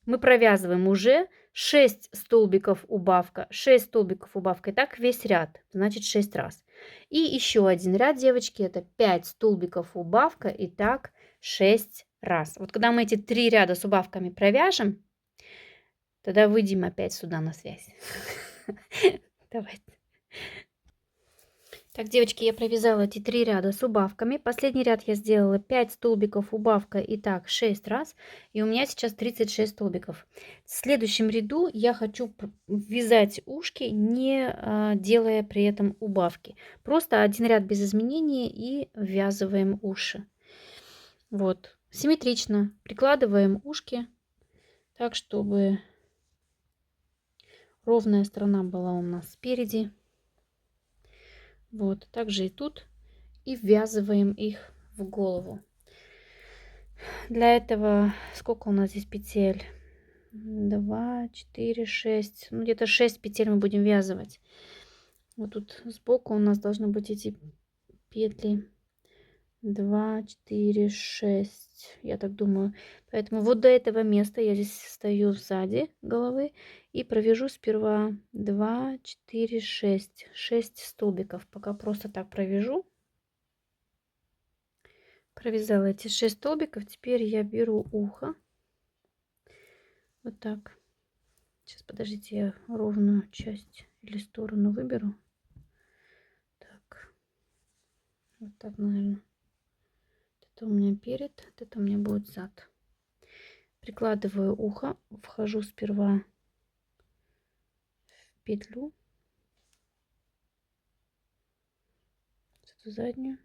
мы провязываем уже 6 столбиков, убавка, 6 столбиков, убавка. И так весь ряд, значит 6 раз. И еще один ряд, девочки, это 5 столбиков, убавка и так 6 раз. Вот когда мы эти 3 ряда с убавками провяжем, тогда выйдем опять сюда на связь. Давайте. Так, девочки, я провязала эти 3 ряда с убавками. Последний ряд я сделала 5 столбиков, убавка и так 6 раз. И у меня сейчас 36 столбиков. В следующем ряду я хочу вязать ушки, не делая при этом убавки. Просто один ряд без изменений и ввязываем уши. Вот, симметрично прикладываем ушки так, чтобы ровная сторона была у нас спереди. Вот, также и тут. И ввязываем их в голову. Для этого сколько у нас здесь петель? 2, 4, 6. Ну, где-то 6 петель мы будем ввязывать. Вот тут сбоку у нас должны быть эти петли. 2, 4, 6. Я так думаю. Поэтому вот до этого места я здесь стою сзади головы и провяжу сперва 2, 4, 6. 6 столбиков. Пока просто так провяжу. Провязала эти 6 столбиков. Теперь я беру ухо. Вот так. Сейчас, подождите, я ровную часть или сторону выберу. Так. Вот так, наверное. Это у меня перед, это у меня будет зад. Прикладываю ухо. Вхожу сперва в петлю. Эту заднюю.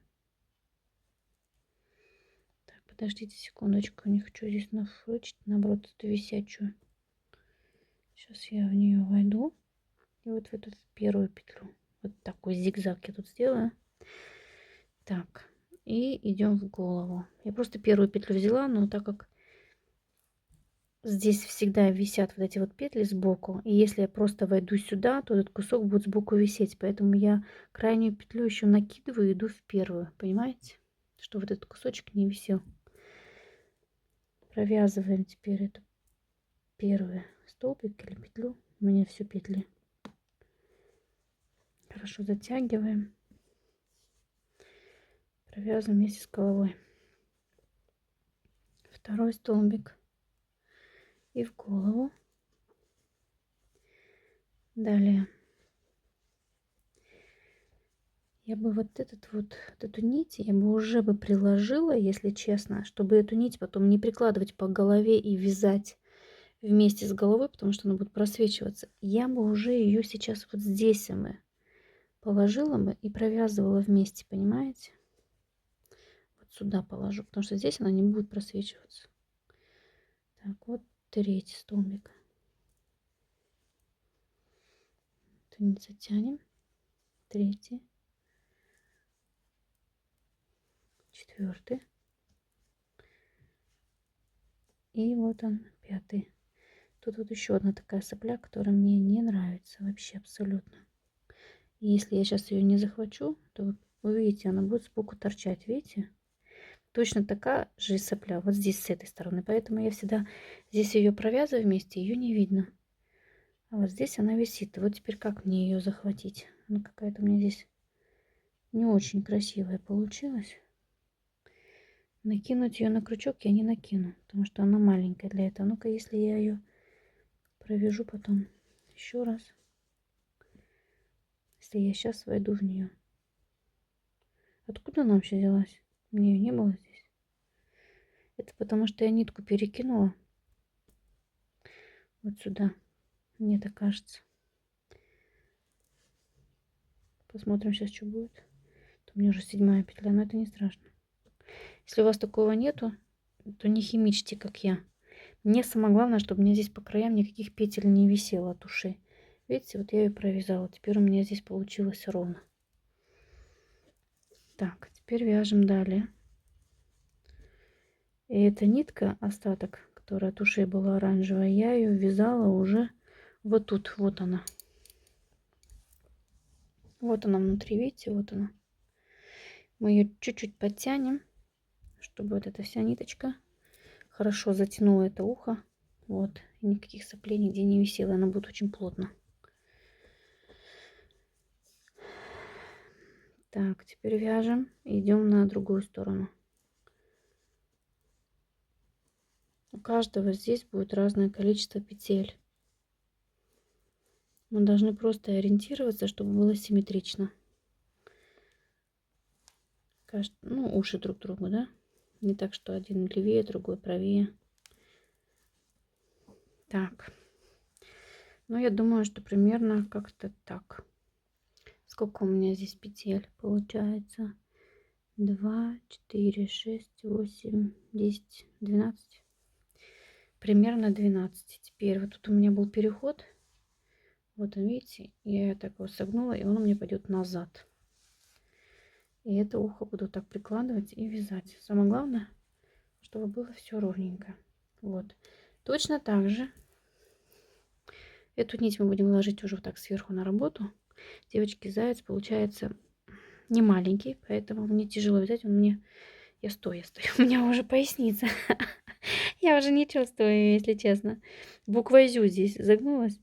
Так, подождите секундочку. Не хочу здесь нафручить. Наоборот, эту висячую. Сейчас я в нее войду. И вот в эту первую петлю. Вот такой зигзаг я тут сделаю. Так. И идем в голову. Я просто первую петлю взяла, но так как здесь всегда висят вот эти вот петли сбоку, и если я просто войду сюда, то этот кусок будет сбоку висеть. Поэтому я крайнюю петлю еще накидываю и иду в первую. Понимаете? Что вот этот кусочек не висел. Провязываем теперь эту первый столбик или петлю. У меня все петли. Хорошо затягиваем. Провязываем вместе с головой. Второй столбик. И в голову. Далее. Я бы вот эту нить, я бы уже бы приложила, если честно, чтобы эту нить потом не прикладывать по голове и вязать вместе с головой, потому что она будет просвечиваться. Я бы уже ее сейчас вот здесь мы положила бы и провязывала вместе, понимаете? Вот сюда положу, потому что здесь она не будет просвечиваться. Так, вот третий столбик. Эту нить затянем. Третий. Четвертый. И вот он, пятый. Тут вот еще одна такая сопля, которая мне не нравится вообще абсолютно. И если я сейчас ее не захвачу, то вы видите, она будет сбоку торчать, видите? Точно такая же сопля вот здесь с этой стороны. Поэтому я всегда здесь ее провязываю вместе, ее не видно. А вот здесь она висит. И вот теперь как мне ее захватить? Она какая-то у меня здесь не очень красивая получилась. Накинуть ее на крючок я не накину, потому что она маленькая для этого. Ну-ка, если я ее провяжу потом еще раз. Если я сейчас войду в нее. Откуда она вообще взялась? Мне ее не было здесь. Это потому что я нитку перекинула вот сюда. Мне так кажется. Посмотрим сейчас, что будет. У меня уже 7-я петля, но это не страшно. Если у вас такого нету, то не химичьте, как я. Мне самое главное, чтобы у меня здесь по краям никаких петель не висело от ушей. Видите, вот я ее провязала. Теперь у меня здесь получилось ровно. Так, теперь вяжем далее. И эта нитка, остаток, которая от ушей была оранжевая, я ее вязала уже вот тут. Вот она. Вот она внутри, видите, вот она. Мы ее чуть-чуть подтянем, чтобы вот эта вся ниточка хорошо затянула это ухо. Вот. И никаких соплей нигде не висело. Она будет очень плотно. Так, теперь вяжем. Идем на другую сторону. У каждого здесь будет разное количество петель. Мы должны просто ориентироваться, чтобы было симметрично. Ну, уши друг другу, да? Не так, что один левее, другой правее. Так. Ну, я думаю, что примерно как-то так. Сколько у меня здесь петель получается? 2, 4, 6, 8, 10, 12. Примерно 12. Теперь вот тут у меня был переход. Вот он, видите, я так его согнула, и он у меня пойдет назад. И это ухо буду так прикладывать и вязать. Самое главное, чтобы было все ровненько. Вот. Точно так же эту нить мы будем ложить уже вот так сверху на работу. Девочки, заяц получается не маленький, поэтому мне тяжело вязать. Он мне... Я стою. У меня уже поясница. Я уже не чувствую, если честно. Буква Зю здесь загнулась.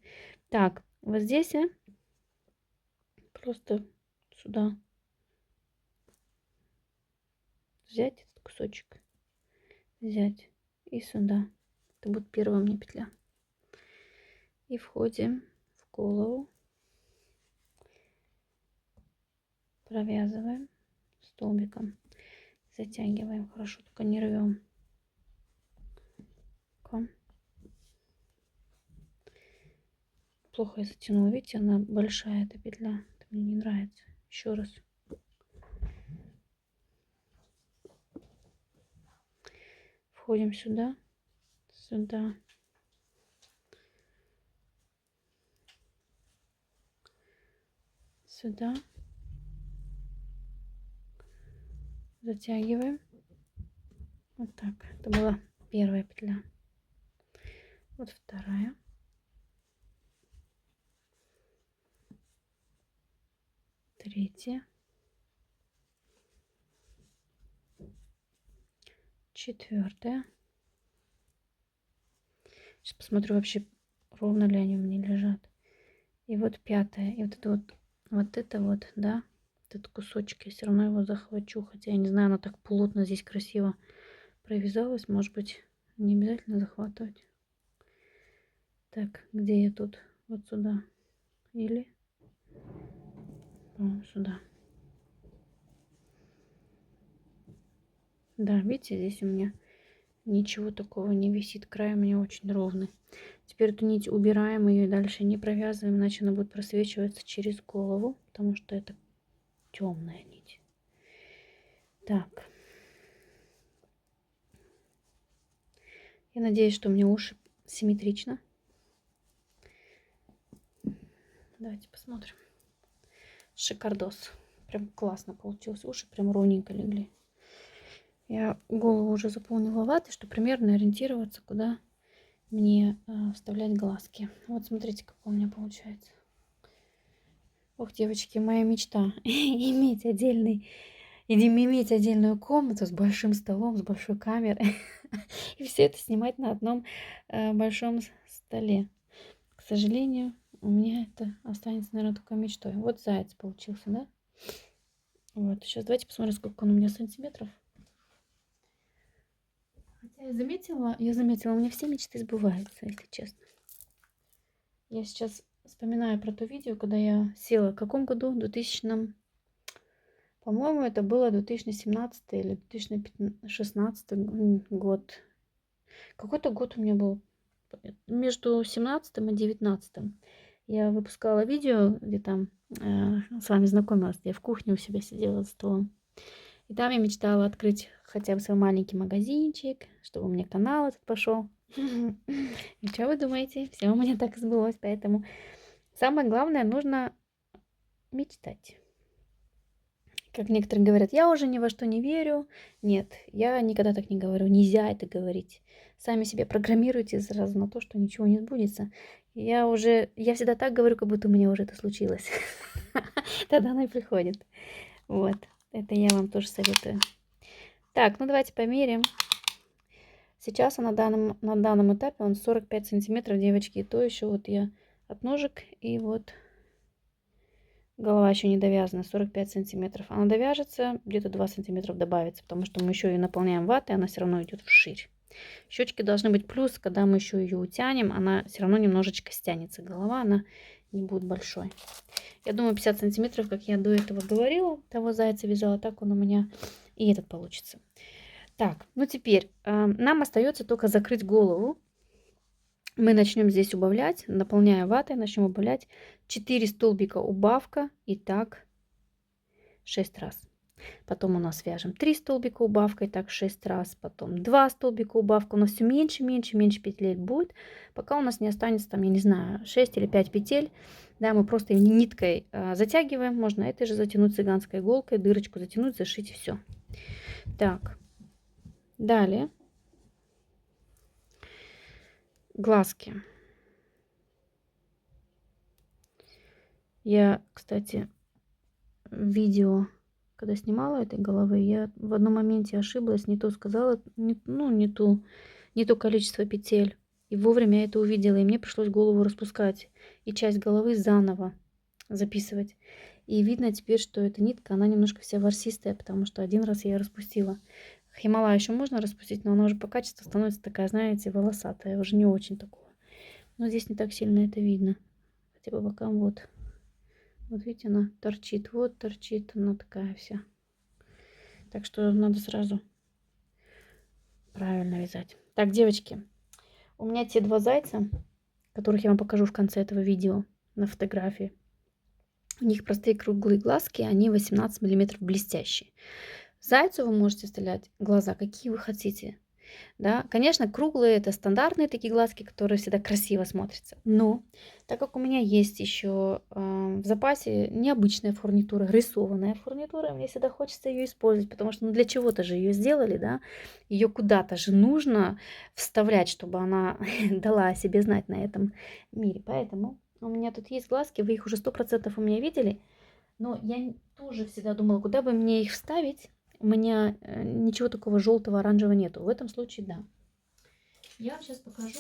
Так, вот здесь просто сюда взять этот кусочек. Взять и сюда. Это будет первая мне петля. И входим в голову. Провязываем столбиком. Затягиваем хорошо, только не рвем. Плохо я затянула. Видите, она большая, эта петля. Это мне не нравится. Еще раз. Входим сюда. Сюда. Сюда. Затягиваем. Вот так. Это была первая петля. Вот вторая. Третья. Четвертая. Сейчас посмотрю вообще, ровно ли они у меня лежат. И вот пятая. И вот это вот, да, этот кусочек, я все равно его захвачу. Хотя я не знаю, оно так плотно здесь красиво провязалось. Может быть, не обязательно захватывать. Так, где я тут? Вот сюда. Или сюда. Да, видите, здесь у меня ничего такого не висит. Край у меня очень ровный. Теперь эту нить убираем, ее дальше не провязываем, иначе она будет просвечиваться через голову, потому что это темная нить. Так. Я надеюсь, что у меня уши симметрично. Давайте посмотрим. Шикардос. Прям классно получилось. Уши прям ровненько легли. Я голову уже заполнила ватой, чтобы примерно ориентироваться, куда мне вставлять глазки. Вот смотрите, как у меня получается. Ох, девочки, моя мечта иметь отдельную комнату с большим столом, с большой камерой. И все это снимать на одном большом столе. К сожалению, у меня это останется, наверное, только мечтой. Вот заяц получился, да? Вот, сейчас давайте посмотрим, сколько он у меня сантиметров. Хотя я заметила, у меня все мечты сбываются, если честно. Я сейчас вспоминаю про то видео, когда я села в каком году? В 2000, по-моему, это было 2017 или 2016 год. Какой-то год у меня был между 17 и 19. Я выпускала видео, где там с вами знакомилась, я в кухне у себя сидела за столом. И там я мечтала открыть хотя бы свой маленький магазинчик, чтобы у меня канал этот пошел. И что вы думаете? Все у меня так сбылось, поэтому самое главное, нужно мечтать. Как некоторые говорят, я уже ни во что не верю. Нет, я никогда так не говорю. Нельзя это говорить. Сами себя программируйте сразу на то, что ничего не сбудется. Я всегда так говорю, как будто у меня уже это случилось. Тогда оно и приходит. Вот, это я вам тоже советую. Так, ну давайте померим. Сейчас на данном этапе он 45 сантиметров, девочки. И то еще вот я от ножек и вот голова еще не довязана, 45 сантиметров. Она довяжется, где-то 2 сантиметров добавится, потому что мы еще ее наполняем ватой, она все равно идет вширь. Щечки должны быть плюс, когда мы еще ее утянем, она все равно немножечко стянется. Голова, она не будет большой. Я думаю, 50 сантиметров, как я до этого говорила, того зайца вязала, так он у меня и этот получится. Так, ну теперь нам остается только закрыть голову. Мы начнем здесь убавлять, наполняя ватой, начнем убавлять 4 столбика убавка, и так 6 раз. Потом у нас вяжем 3 столбика убавкой, так 6 раз. Потом 2 столбика убавка. У нас все меньше, меньше, меньше петель будет, пока у нас не останется там, я не знаю, 6 или 5 петель. Да, мы просто ниткой затягиваем. Можно этой же затянуть цыганской иголкой, дырочку затянуть, зашить и все. Так, далее. Глазки. Я, кстати, видео, когда снимала этой головы, я в одном моменте ошиблась, не то сказала, не то количество петель. И вовремя я это увидела, и мне пришлось голову распускать и часть головы заново записывать. И видно теперь, что эта нитка, она немножко вся ворсистая, потому что один раз я ее распустила. Хималая еще можно распустить, но она уже по качеству становится такая, знаете, волосатая, уже не очень такого. Но здесь не так сильно это видно. Хотя по бокам вот. Вот видите, она торчит. Вот торчит, она такая вся. Так что надо сразу правильно вязать. Так, девочки, у меня те два зайца, которых я вам покажу в конце этого видео на фотографии. У них простые круглые глазки, они 18 миллиметров блестящие. Зайцу вы можете вставлять глаза, какие вы хотите. Да, конечно, круглые это стандартные такие глазки, которые всегда красиво смотрятся. Но так как у меня есть еще в запасе необычная фурнитура, рисованная фурнитура, мне всегда хочется ее использовать, потому что для чего-то же ее сделали, да, ее куда-то же нужно вставлять, чтобы она дала о себе знать на этом мире. Поэтому у меня тут есть глазки, вы их уже 100% у меня видели, но я тоже всегда думала, куда бы мне их вставить. У меня ничего такого желтого, оранжевого нету. В этом случае да. Я вам сейчас покажу,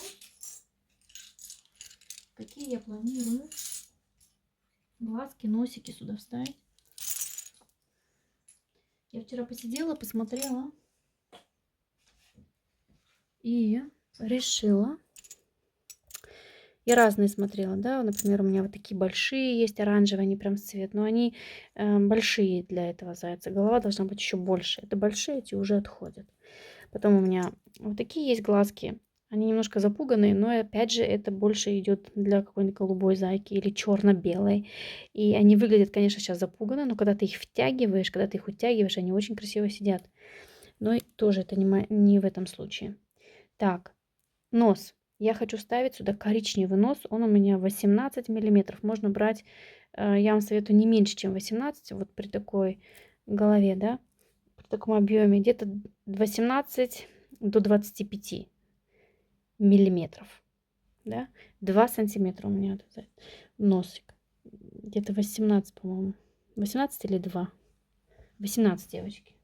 какие я планирую глазки, носики сюда вставить. Я вчера посидела, посмотрела и решила. Я разные смотрела, да, например, у меня вот такие большие есть, оранжевые, они прям цвет, но они большие для этого зайца. Голова должна быть еще больше. Это большие, эти уже отходят. Потом у меня вот такие есть глазки. Они немножко запуганные, но опять же это больше идет для какой-нибудь голубой зайки или черно-белой. И они выглядят, конечно, сейчас запуганно, но когда ты их втягиваешь, когда ты их утягиваешь, они очень красиво сидят. Но тоже это не в этом случае. Так, нос. Я хочу ставить сюда коричневый нос. Он у меня 18 миллиметров. Можно брать, я вам советую, не меньше, чем 18. Вот при такой голове, да, при таком объеме. Где-то 18 до 25 миллиметров. Да? 2 сантиметра у меня вот носик. Где-то 18, по-моему. 18 или 2? 18, девочки.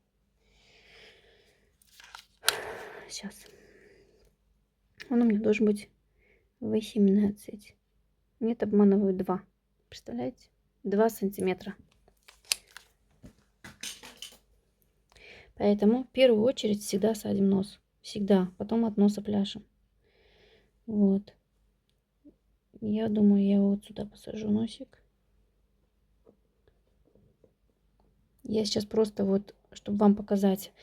Сейчас. Он у меня должен быть 18. Нет, обманываю 2. Представляете? 2 сантиметра. Поэтому в первую очередь всегда садим нос. Всегда. Потом от носа пляшем. Вот. Я думаю, я вот сюда посажу носик. Я сейчас просто вот, чтобы вам показать.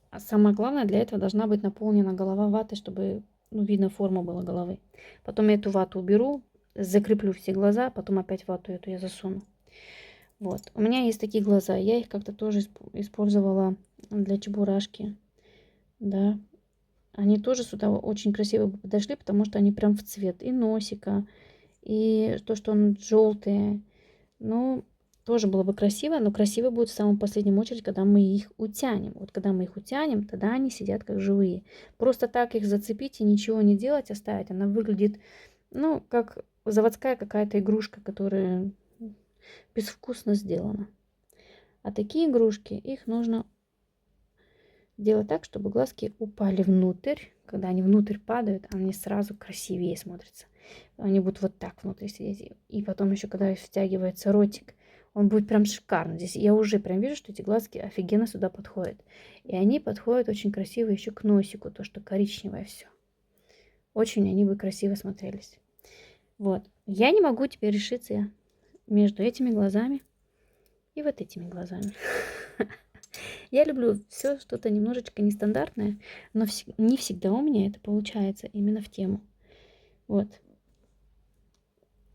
А самое главное, для этого должна быть наполнена голова ватой, чтобы видно форма была головы. Потом я эту вату уберу, закреплю все глаза, потом опять вату эту я засуну. Вот. У меня есть такие глаза. Я их как-то тоже использовала для чебурашки. Да. Они тоже сюда очень красиво бы подошли, потому что они прям в цвет и носика, и то, что он желтый. Ну, тоже было бы красиво, но красиво будет в самом последнем очередь, когда мы их утянем. Вот когда мы их утянем, тогда они сидят как живые. Просто так их зацепить и ничего не делать, оставить, она выглядит, ну, как заводская какая-то игрушка, которая безвкусно сделана. А такие игрушки, их нужно делать так, чтобы глазки упали внутрь. Когда они внутрь падают, они сразу красивее смотрятся. Они будут вот так внутри сидеть. И потом еще, когда втягивается ротик, он будет прям шикарно. Здесь я уже прям вижу, что эти глазки офигенно сюда подходят. И они подходят очень красиво еще к носику, то, что коричневое все. Очень они бы красиво смотрелись. Вот. Я не могу теперь решиться между этими глазами и вот этими глазами. Я люблю все что-то немножечко нестандартное, но не всегда у меня это получается именно в тему. Вот.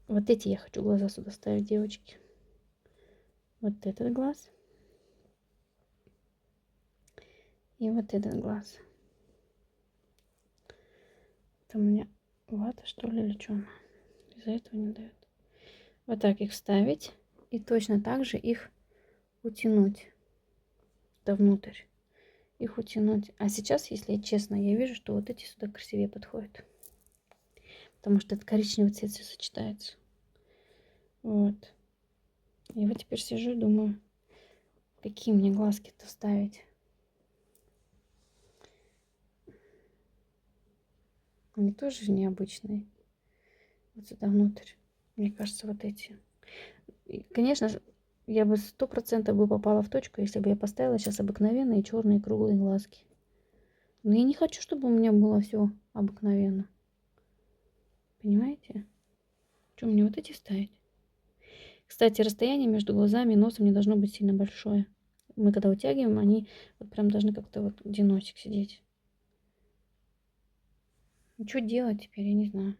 Вот эти я хочу глаза сюда ставить, девочки. Вот этот глаз. И вот этот глаз. Это у меня вата, что ли, или что? Из-за этого не дает. Вот так их вставить. И точно так же их утянуть. Да внутрь. Их утянуть. А сейчас, если честно, я вижу, что вот эти сюда красивее подходят. Потому что этот коричневый цвет все сочетается. Вот. И вот теперь сижу и думаю, какие мне глазки-то ставить. Они тоже необычные. Вот сюда внутрь. Мне кажется, вот эти. И, конечно, я бы 100% бы попала в точку, если бы я поставила сейчас обыкновенные черные круглые глазки. Но я не хочу, чтобы у меня было все обыкновенно. Понимаете? Что мне вот эти ставить? Кстати, расстояние между глазами и носом не должно быть сильно большое. Мы когда утягиваем, они вот прям должны как-то вот где носик сидеть. Ну, что делать теперь, я не знаю.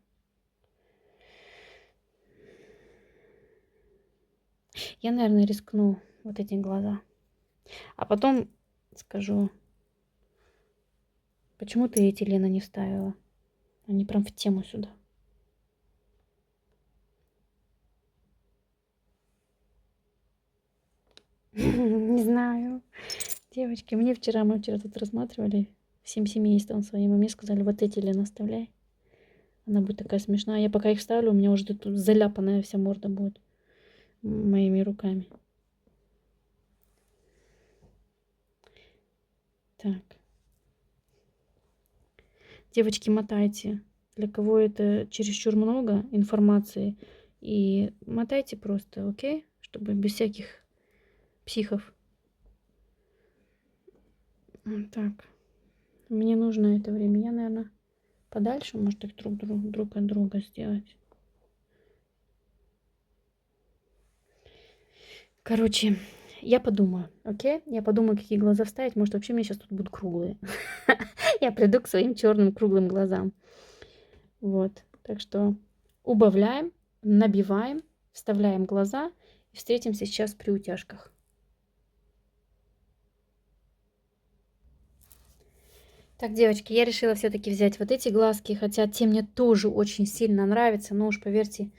Я, наверное, рискну вот эти глаза. А потом скажу, почему ты эти, Лена, не вставила? Они прям в тему сюда. Не знаю. Девочки, мы вчера тут рассматривали всем семейством своим, и мне сказали, вот эти, Лена, оставляй. Она будет такая смешная. Я пока их ставлю, у меня уже тут заляпанная вся морда будет моими руками. Так. Девочки, мотайте. Для кого это чересчур много информации. И мотайте просто, окей? Чтобы без всяких психов. Так. Мне нужно это время. Я, наверное, подальше, может, их друг от друга сделать. Короче, я подумаю, окей? Я подумаю, какие глаза вставить. Может, вообще мне сейчас тут будут круглые. Я приду к своим черным круглым глазам. Вот. Так что убавляем, набиваем, вставляем глаза и встретимся сейчас при утяжках. Так, девочки, я решила все-таки взять вот эти глазки, хотя те мне тоже очень сильно нравятся, но уж поверьте,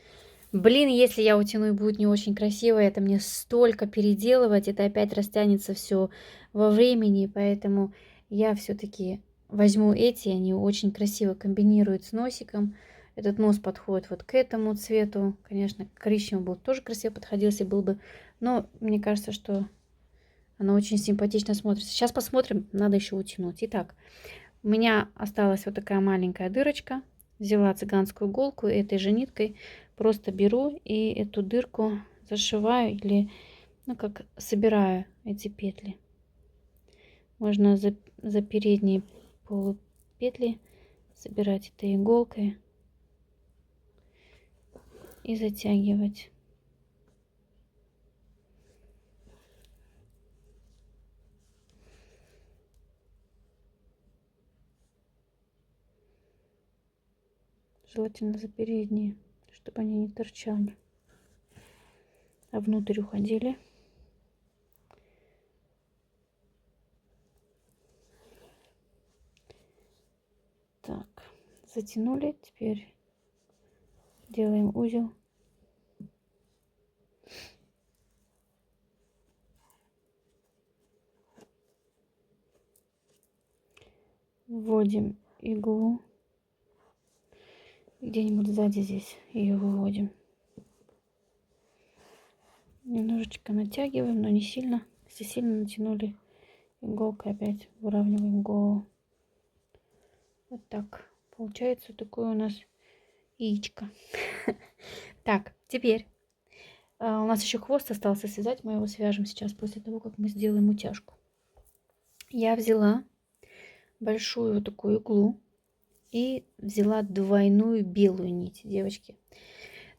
блин, если я утяну и будет не очень красиво, это мне столько переделывать, это опять растянется все во времени, поэтому я все-таки возьму эти, они очень красиво комбинируют с носиком. Этот нос подходит вот к этому цвету, конечно, коричневый был тоже красиво подходил, если был бы, но мне кажется, что она очень симпатично смотрится. Сейчас посмотрим, надо еще утянуть. Итак, у меня осталась вот такая маленькая дырочка. Взяла цыганскую иголку этой же ниткой. Просто беру и эту дырку зашиваю или, ну, как собираю эти петли. Можно за передние полупетли собирать этой иголкой и затягивать. Желательно за передние, чтобы они не торчали, а внутрь уходили. Так, затянули. Теперь делаем узел. Вводим иглу. Где-нибудь сзади здесь ее выводим. Немножечко натягиваем, но не сильно. Если сильно натянули, иголкой опять выравниваем голову. Вот так. Получается такое у нас яичко. Так, теперь у нас еще хвост остался связать. Мы его свяжем сейчас после того, как мы сделаем утяжку. Я взяла большую вот такую иглу и взяла двойную белую нить, девочки.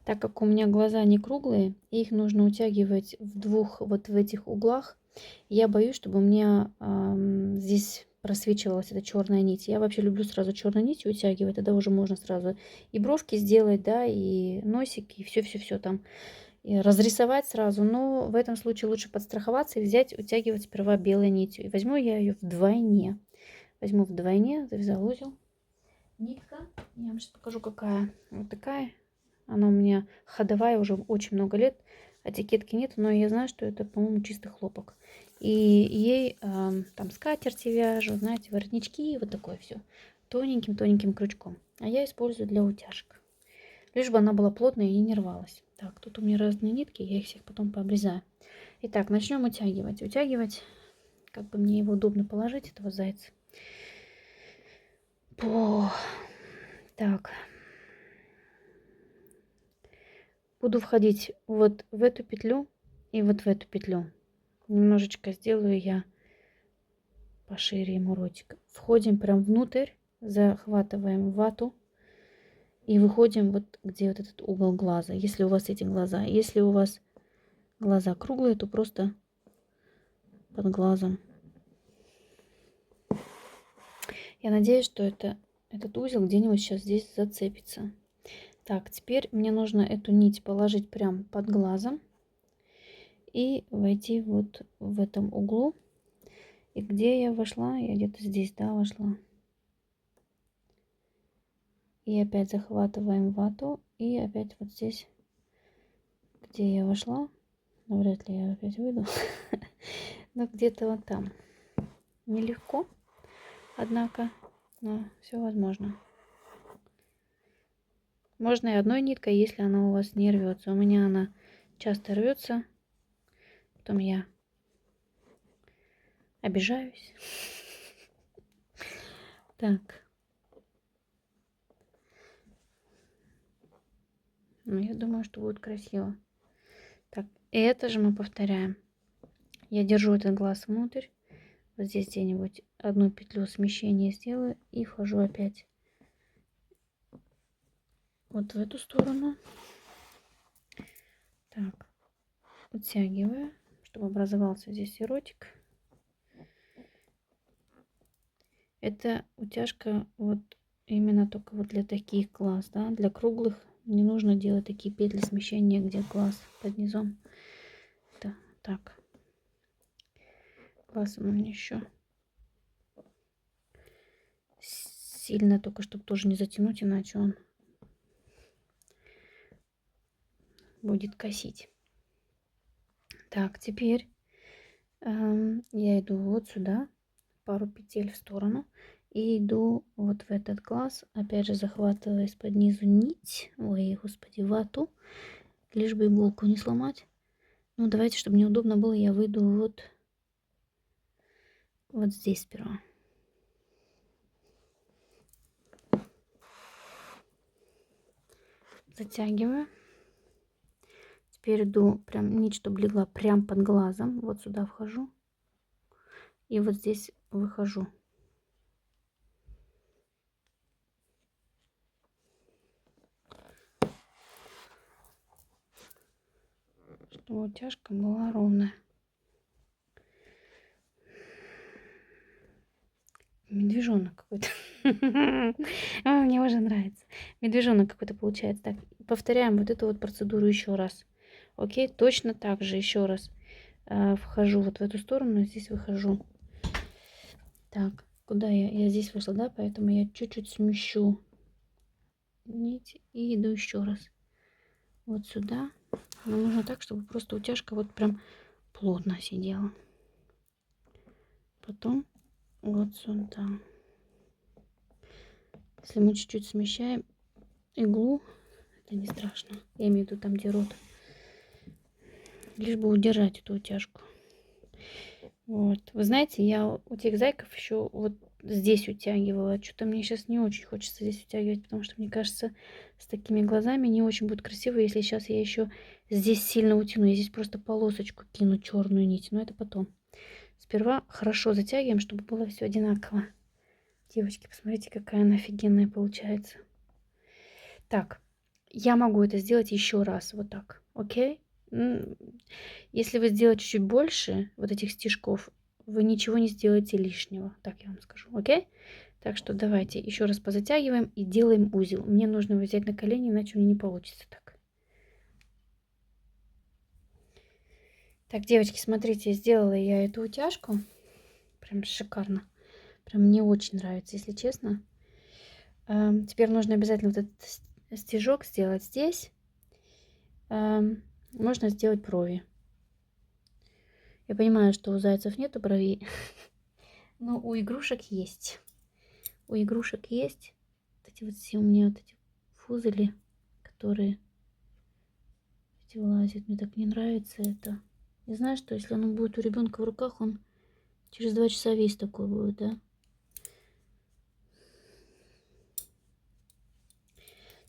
Так как у меня глаза не круглые, их нужно утягивать в двух вот в этих углах. Я боюсь, чтобы у меня здесь просвечивалась эта черная нить. Я вообще люблю сразу черной нитью утягивать, тогда уже можно сразу и бровки сделать, да, и носик, и все-все-все там и разрисовать сразу. Но в этом случае лучше подстраховаться и взять, утягивать сперва белой нитью. И возьму я ее вдвойне. Возьму вдвойне, завязал узел. Нитка, я вам сейчас покажу, какая. Вот такая. Она у меня ходовая уже очень много лет. Этикетки нет, но я знаю, что это, по-моему, чистый хлопок. И ей там скатерти вяжу, знаете, воротнички, вот такое все. Тоненьким-тоненьким крючком. А я использую для утяжек. Лишь бы она была плотная и не рвалась. Так, тут у меня разные нитки, я их всех потом пообрезаю. Итак, начнем утягивать. Утягивать, как бы мне его удобно положить, этого зайца. Так. Буду входить вот в эту петлю и вот в эту петлю. Немножечко сделаю я пошире ему ротик. Входим прям внутрь, захватываем вату и выходим вот где вот этот угол глаза. Если у вас эти глаза. Если у вас глаза круглые, то просто под глазом. Я надеюсь, что этот узел где-нибудь сейчас здесь зацепится. Так, теперь мне нужно эту нить положить прям под глазом и войти вот в этом углу. И где я вошла? Я где-то здесь, да, вошла. И опять захватываем вату. И опять вот здесь, где я вошла. Но вряд ли я опять выйду. Но где-то вот там. Нелегко, однако, но все возможно. Можно и одной ниткой, если она у вас не рвется. У меня она часто рвется. Потом я обижаюсь. Так. Ну, я думаю, что будет красиво. Так, и это же мы повторяем. Я держу этот глаз внутрь. Вот здесь где-нибудь одну петлю смещения сделаю. И вхожу опять вот в эту сторону. Так. Утягиваю, чтобы образовался здесь ротик. Это утяжка вот именно только вот для таких глаз, да, для круглых не нужно делать такие петли смещения, где глаз под низом. Да, так. Глаз у меня еще сильно, только чтобы тоже не затянуть, иначе он будет косить. Так, теперь я иду вот сюда, пару петель в сторону. И иду вот в этот глаз, опять же захватывая из-под низу нить, ой, господи, вату, лишь бы иголку не сломать. Ну, давайте, чтобы мне удобно было, я выйду вот здесь сперва. Затягиваю. Теперь иду прям нить, чтобы легла прям под глазом. Вот сюда вхожу. И вот здесь выхожу. Чтобы утяжка была ровная. Медвежонок какой-то. Мне Мне уже нравится. Медвежонок какой-то получается. Так, повторяем вот эту вот процедуру еще раз. Окей, точно так же еще раз. Вхожу вот в эту сторону, здесь выхожу. Так, куда я? Я здесь вышла, да? Поэтому я чуть-чуть смещу нить и иду еще раз. Вот сюда. Но нужно так, чтобы просто утяжка вот прям плотно сидела. Потом вот сюда. Если мы чуть-чуть смещаем иглу, это не страшно. Я имею в виду там, где рот. Лишь бы удержать эту утяжку. Вот. Вы знаете, я у тех зайков еще вот здесь утягивала. Что-то мне сейчас не очень хочется здесь утягивать, потому что, мне кажется, с такими глазами не очень будет красиво, если сейчас я еще здесь сильно утяну. Я здесь просто полосочку кину, черную нить, но это потом. Сперва хорошо затягиваем, чтобы было все одинаково. Девочки, посмотрите, какая она офигенная получается. Так, я могу это сделать еще раз, вот так, окей? Если вы сделаете чуть больше вот этих стежков, вы ничего не сделаете лишнего, так я вам скажу, окей? Так что давайте еще раз позатягиваем и делаем узел. Мне нужно его взять на колени, иначе у меня не получится так. Так, девочки, смотрите, сделала я эту утяжку. Прям шикарно. Прям мне очень нравится, если честно. Теперь нужно обязательно вот этот стежок сделать здесь. Можно сделать брови. Я понимаю, что у зайцев нету бровей, но у игрушек есть. У игрушек есть вот эти вот все у меня вот эти фузели, которые эти вылазят. Мне так не нравится это. Я знаю, что если он будет у ребенка в руках, он через 2 часа весь такой будет, да?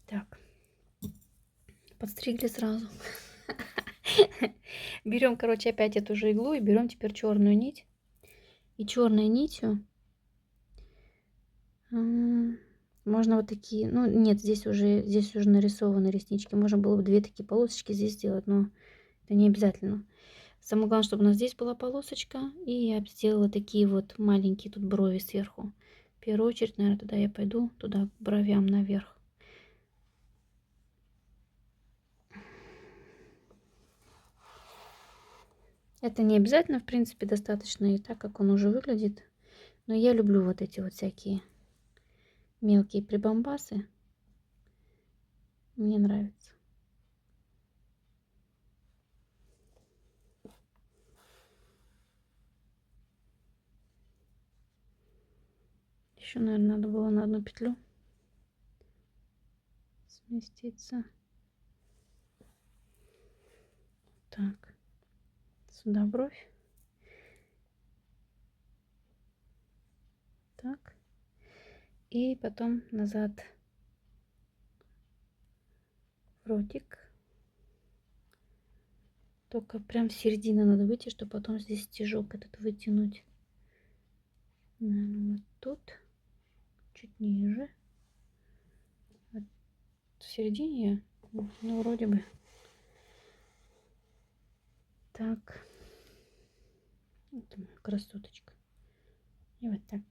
Так, подстригли сразу. Берем, короче, опять эту же иглу и берем теперь черную нить. И черной нитью можно вот такие, ну нет, здесь уже нарисованы реснички. Можно было бы 2 такие полосочки здесь сделать, но это не обязательно. Самое главное, чтобы у нас здесь была полосочка. И я сделала такие вот маленькие тут брови сверху. В первую очередь, наверное, туда я пойду, туда к бровям наверх. Это не обязательно, в принципе, достаточно и так, как он уже выглядит. Но я люблю вот эти вот всякие мелкие прибамбасы. Мне нравится. Еще, наверное, надо было на одну петлю сместиться. Так, сюда бровь. Так. И потом назад в ротик. Только прям в середину надо выйти, чтобы потом здесь стежок этот вытянуть. Наверное, вот тут. Чуть ниже. Вот в середине я, ну, вроде бы. Так. Вот моя красоточка. И вот так.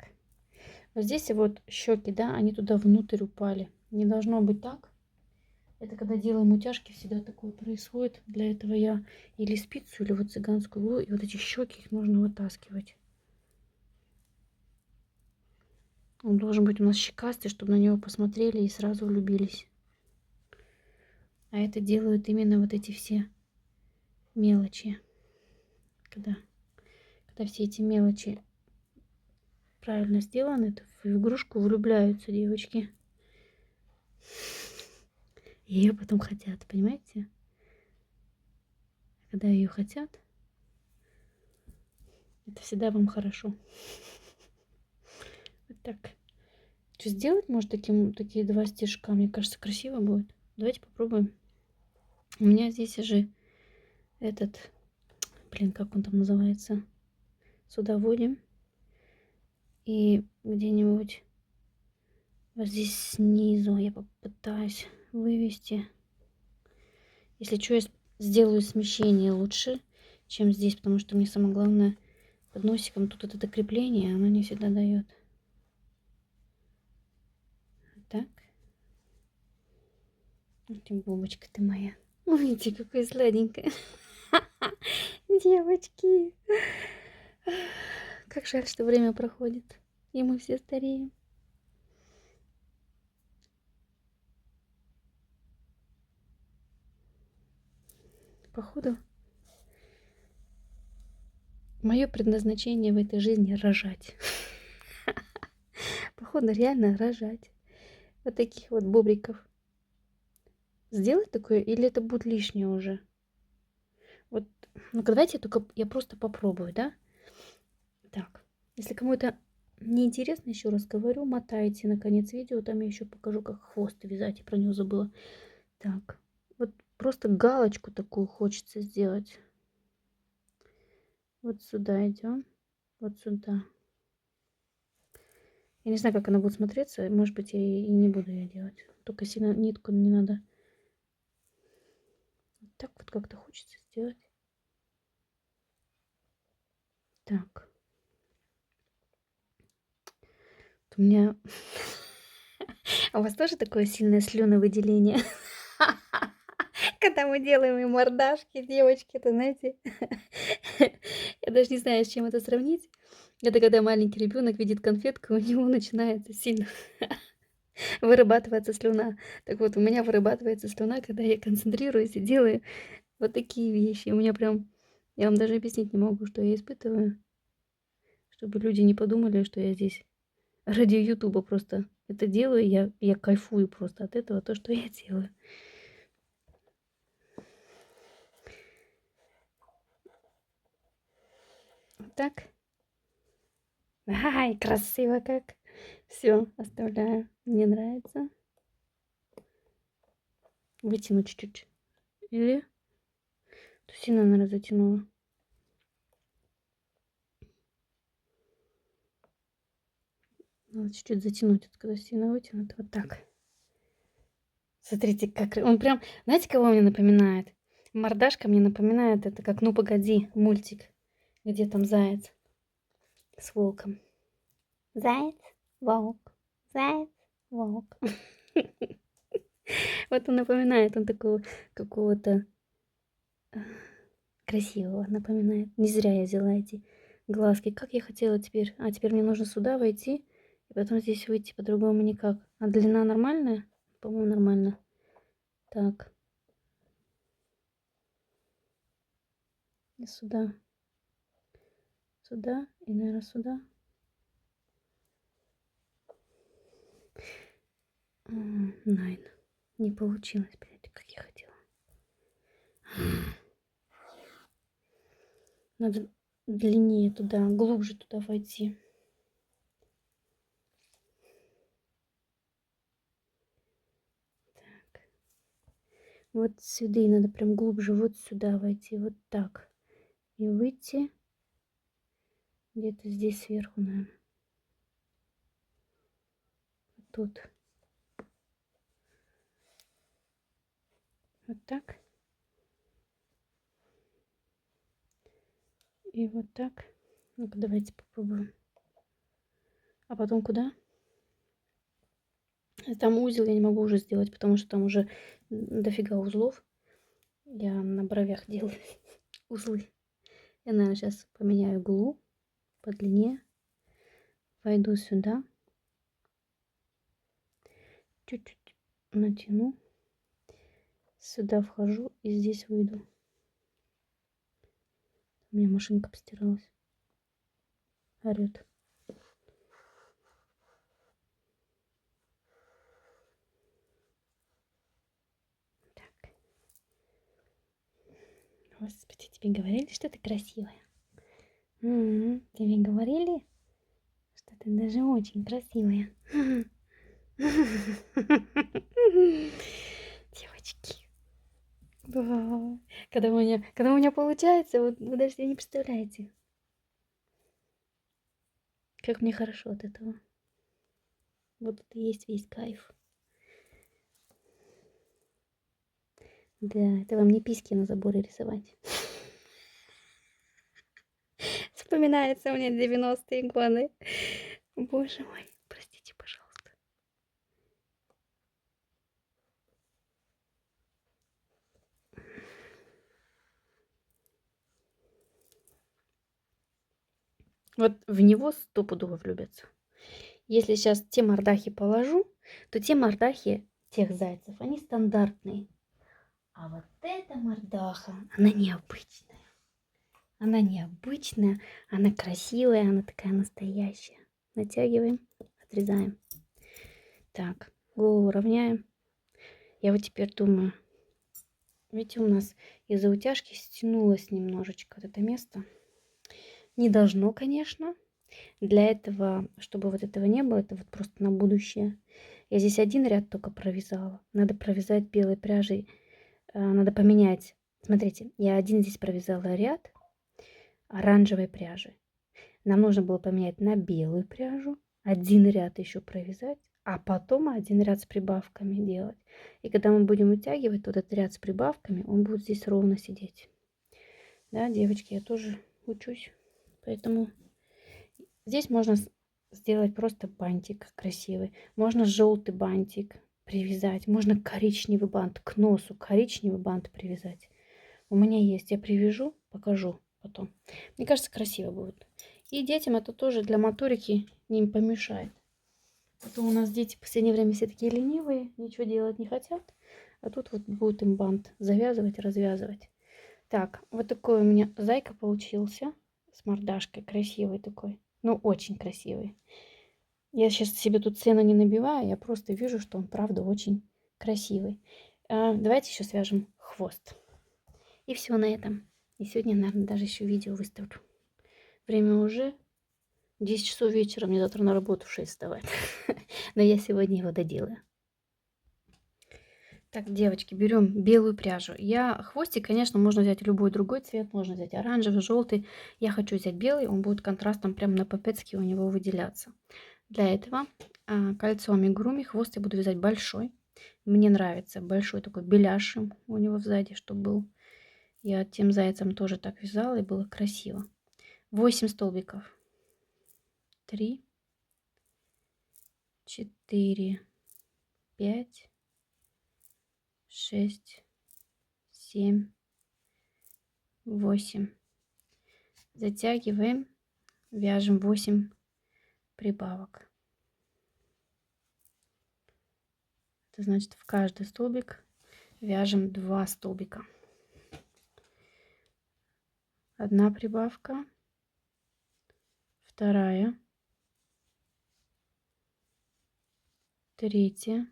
Вот здесь вот щеки, да, они туда внутрь упали. Не должно быть так. Это когда делаем утяжки, всегда такое происходит. Для этого я или спицу, или вот цыганскую иглу. И вот эти щеки, их нужно вытаскивать. Он должен быть у нас щекастый, чтобы на него посмотрели и сразу влюбились. А это делают именно вот эти все мелочи. Когда все эти мелочи правильно сделаны, то в игрушку влюбляются девочки. И ее потом хотят, понимаете? Когда ее хотят, это всегда вам хорошо. Вот так. Что сделать, может, такие 2 стежка? Мне кажется, красиво будет. Давайте попробуем. У меня здесь же этот, блин, как он там называется? Сюда вводим. И где-нибудь вот здесь снизу я попытаюсь вывести. Если что, я сделаю смещение лучше, чем здесь, потому что мне самое главное под носиком тут это крепление, оно не всегда дает. Так, Бубочка ты моя. Видите, какая сладенькая. Девочки. Как жаль, что время проходит, и мы все стареем. Походу, мое предназначение в этой жизни рожать. Походу, реально рожать. Вот таких вот бобриков. Сделать такое, или это будет лишнее уже? Вот, ну-ка давайте я просто попробую, да? Так, если кому это неинтересно, еще раз говорю, мотайте на конец видео, там я еще покажу, как хвост вязать, я про него забыла. Так, вот просто галочку такую хочется сделать. Вот сюда идем, вот сюда. Я не знаю, как она будет смотреться, может быть, я и не буду ее делать. Только сильно нитку не надо. Вот так вот как-то хочется сделать. Так. У меня... А у вас тоже такое сильное слюновыделение? Когда мы делаем и мордашки, девочки, это, знаете, я даже не знаю, с чем это сравнить. Это когда маленький ребенок видит конфетку, у него начинает сильно вырабатываться слюна. Так вот, у меня вырабатывается слюна, когда я концентрируюсь и делаю вот такие вещи. У меня прям, я вам даже объяснить не могу, что я испытываю, чтобы люди не подумали, что я здесь ради Ютуба просто это делаю, я кайфую просто от этого, то, что я делаю. Вот так. Ай, красиво как. Все, оставляю. Мне нравится. Вытяну чуть-чуть. Или то сильно, наверное, затянула. Надо чуть-чуть затянуть, вот когда сильно вытянут. Вот так. Смотрите, как он прям... Знаете, кого мне напоминает? Мордашка мне напоминает, это как «Ну, погоди», мультик, где там заяц с волком. Заяц, волк, заяц, волк. Вот он напоминает, он такого какого-то красивого напоминает. Не зря я взяла эти глазки. Как я хотела теперь? А, теперь мне нужно сюда войти, и потом здесь выйти. По-другому никак. А длина нормальная? По-моему, нормально. Так. И сюда. Сюда. И, наверное, сюда. Найн. Не получилось, блядь, как я хотела. Надо длиннее туда, глубже туда войти. Так. Вот сюда надо прям глубже, вот сюда войти, вот так. И выйти где-то здесь сверху, наверное. Вот тут. Вот так. И вот так. Ну-ка, давайте попробуем. А потом куда? Там узел я не могу уже сделать, потому что там уже дофига узлов. Я на бровях делаю узлы. Я, наверное, сейчас поменяю иглу по длине. Войду сюда. Чуть-чуть натяну. Сюда вхожу и здесь выйду. У меня машинка постиралась. Орет. Так. Господи, тебе говорили, что ты красивая? Тебе говорили, что ты даже очень красивая. Девочки. Да. Когда у меня получается, вот вы даже себе не представляете, как мне хорошо от этого. Вот это и есть весь кайф. Да, это вам не письки на заборе рисовать. Вспоминается мне 90-е годы. Боже мой, простите, пожалуйста. Вот в него стопудово влюбятся. Если сейчас те мордахи положу, то те мордахи тех зайцев, они стандартные. А вот эта мордаха, она необычная. Она необычная, она красивая, она такая настоящая. Натягиваем, отрезаем. Так, голову равняем. Я вот теперь думаю, видите, у нас из-за утяжки стянулось немножечко вот это место. Не должно, конечно. Для этого, чтобы вот этого не было, это вот просто на будущее. Я здесь один ряд только провязала. Надо провязать белой пряжей. Надо поменять. Смотрите, я один здесь провязала ряд оранжевой пряжи. Нам нужно было поменять на белую пряжу, один ряд еще провязать, а потом один ряд с прибавками делать. И когда мы будем вытягивать вот этот ряд с прибавками, он будет здесь ровно сидеть. Да, девочки, я тоже учусь. Поэтому здесь можно сделать просто бантик красивый. Можно желтый бантик привязать. Можно коричневый бант к носу. Коричневый бант привязать. У меня есть. Я привяжу, покажу потом. Мне кажется, красиво будет. И детям это тоже для моторики не им помешает. А то у нас дети в последнее время все такие ленивые, ничего делать не хотят. А тут вот будет им бант завязывать, развязывать. Так, вот такой у меня зайка получился. С мордашкой красивый такой. Ну, очень красивый. Я сейчас себе тут цену не набиваю, я просто вижу, что он правда очень красивый. Давайте еще свяжем хвост. И все на этом. И сегодня, наверное, даже еще видео выставлю. Время уже 10 часов вечера, мне завтра на работу в 6 вставать. Но я сегодня его доделаю. Так, девочки, берем белую пряжу. Хвостик, конечно, можно взять любой другой цвет. Можно взять оранжевый, желтый. Я хочу взять белый, он будет контрастом прямо на пипетке у него выделяться. Для этого кольцо амигуруми хвост я буду вязать большой. Мне нравится большой такой беляш у него сзади, чтобы был. Я тем зайцем тоже так вязала, и было красиво. 8 столбиков. 3, 4, 5, 6, 7, 8. Затягиваем, вяжем 8 прибавок. Это значит, в каждый столбик вяжем 2 столбика. 1 прибавка, 2, 3,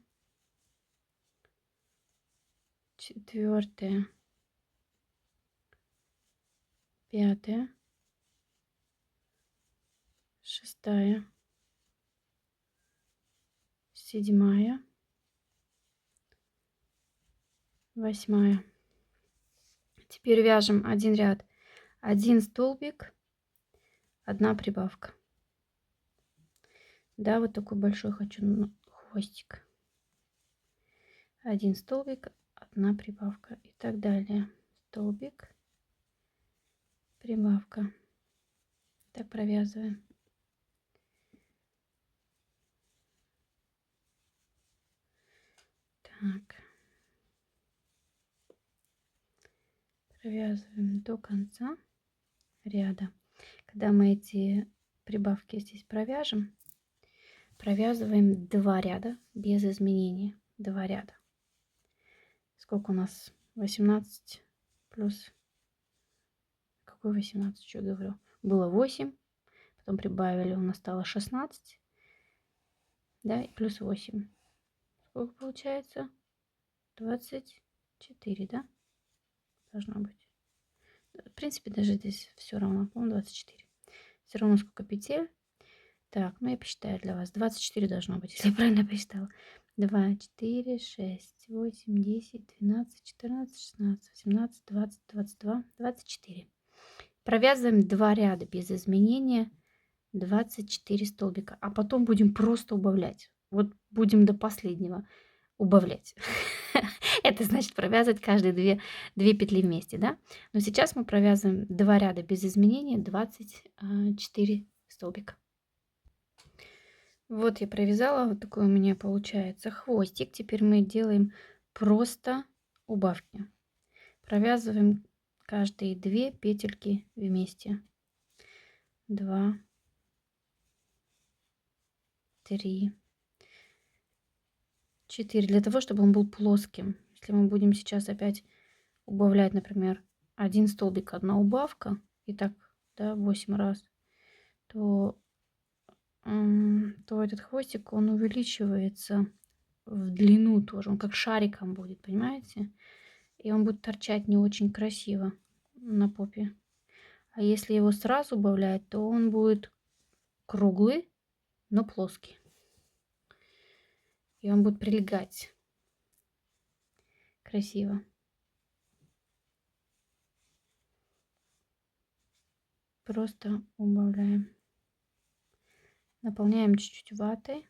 4, 5, 6, 7, 8. Теперь вяжем один ряд, 1 столбик, 1 прибавка. Да, вот такой большой хочу хвостик. 1 столбик, 1 прибавка и так далее. Столбик, прибавка. Так провязываем. Так. Провязываем до конца ряда. Когда мы эти прибавки здесь провяжем, провязываем 2 ряда без изменений. 2 ряда. Сколько у нас? 18 плюс... Какой 18? Что я говорю? Было 8. Потом прибавили, у нас стало 16. Да, и плюс 8. Сколько получается? 24, да? Должно быть. В принципе, даже здесь все равно. По-моему, 24. Все равно сколько петель. Так, ну я посчитаю для вас. 24 должно быть, если я правильно посчитала. 2, 4, 6, 8, 10, 12, 14, 16, 18, 20, 22, 24. Провязываем 2 ряда без изменения. 24 столбика. А потом будем просто убавлять. Вот будем до последнего убавлять. Это значит провязывать каждые 2 петли вместе, да? Но сейчас мы провязываем 2 ряда без изменения, 24 столбика. Вот я провязала, вот такой у меня получается хвостик. Теперь мы делаем просто убавки. Провязываем каждые 2 петельки вместе. 2, 3, 4. Для того, чтобы он был плоским. Если мы будем сейчас опять убавлять, например, один столбик, одна убавка, и так, да, 8 раз, то, то этот хвостик, он увеличивается в длину тоже. Он как шариком будет, понимаете? И он будет торчать не очень красиво на попе. А если его сразу убавлять, то он будет круглый, но плоский. И он будет прилегать красиво. Просто убавляем. Наполняем чуть-чуть ватой.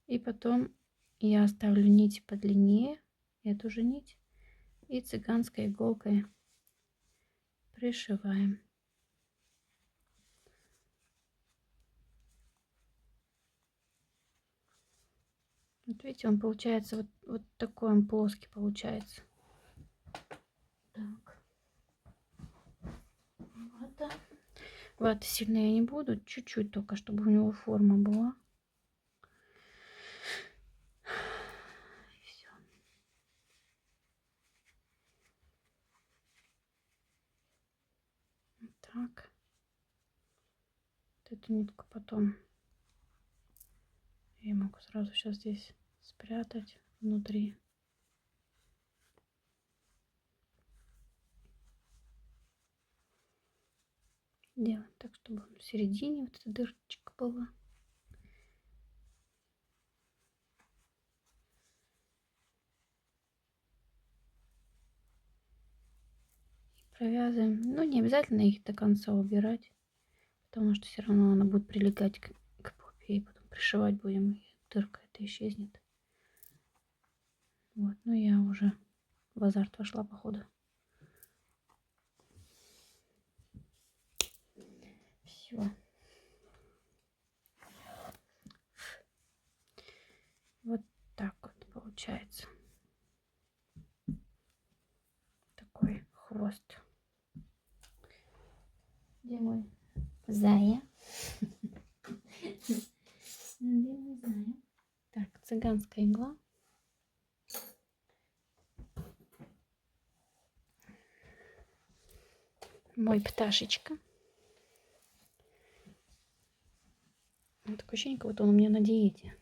И потом я оставлю нить подлиннее, эту же нить, и цыганской иголкой пришиваем. Вот видите, он получается вот такой, он плоский получается. Так. Вата. Ваты сильно я не буду, чуть-чуть только, чтобы у него форма была. И все. Так. Вот эту нитку потом я могу сразу сейчас здесь спрятать внутри. Делаем так, чтобы в середине вот эта дырочка была. Провязываем. Ну, не обязательно их до конца убирать, потому что все равно она будет прилегать к попе, и потом пришивать будем, и дырка эта исчезнет. Вот, ну я уже в азарт вошла, походу. Все. Вот так вот получается. Такой хвост. Где мой зая? Где мой зая? Так, цыганская игла. Мой пташечка. Такое ощущение, как будто он у меня на диете.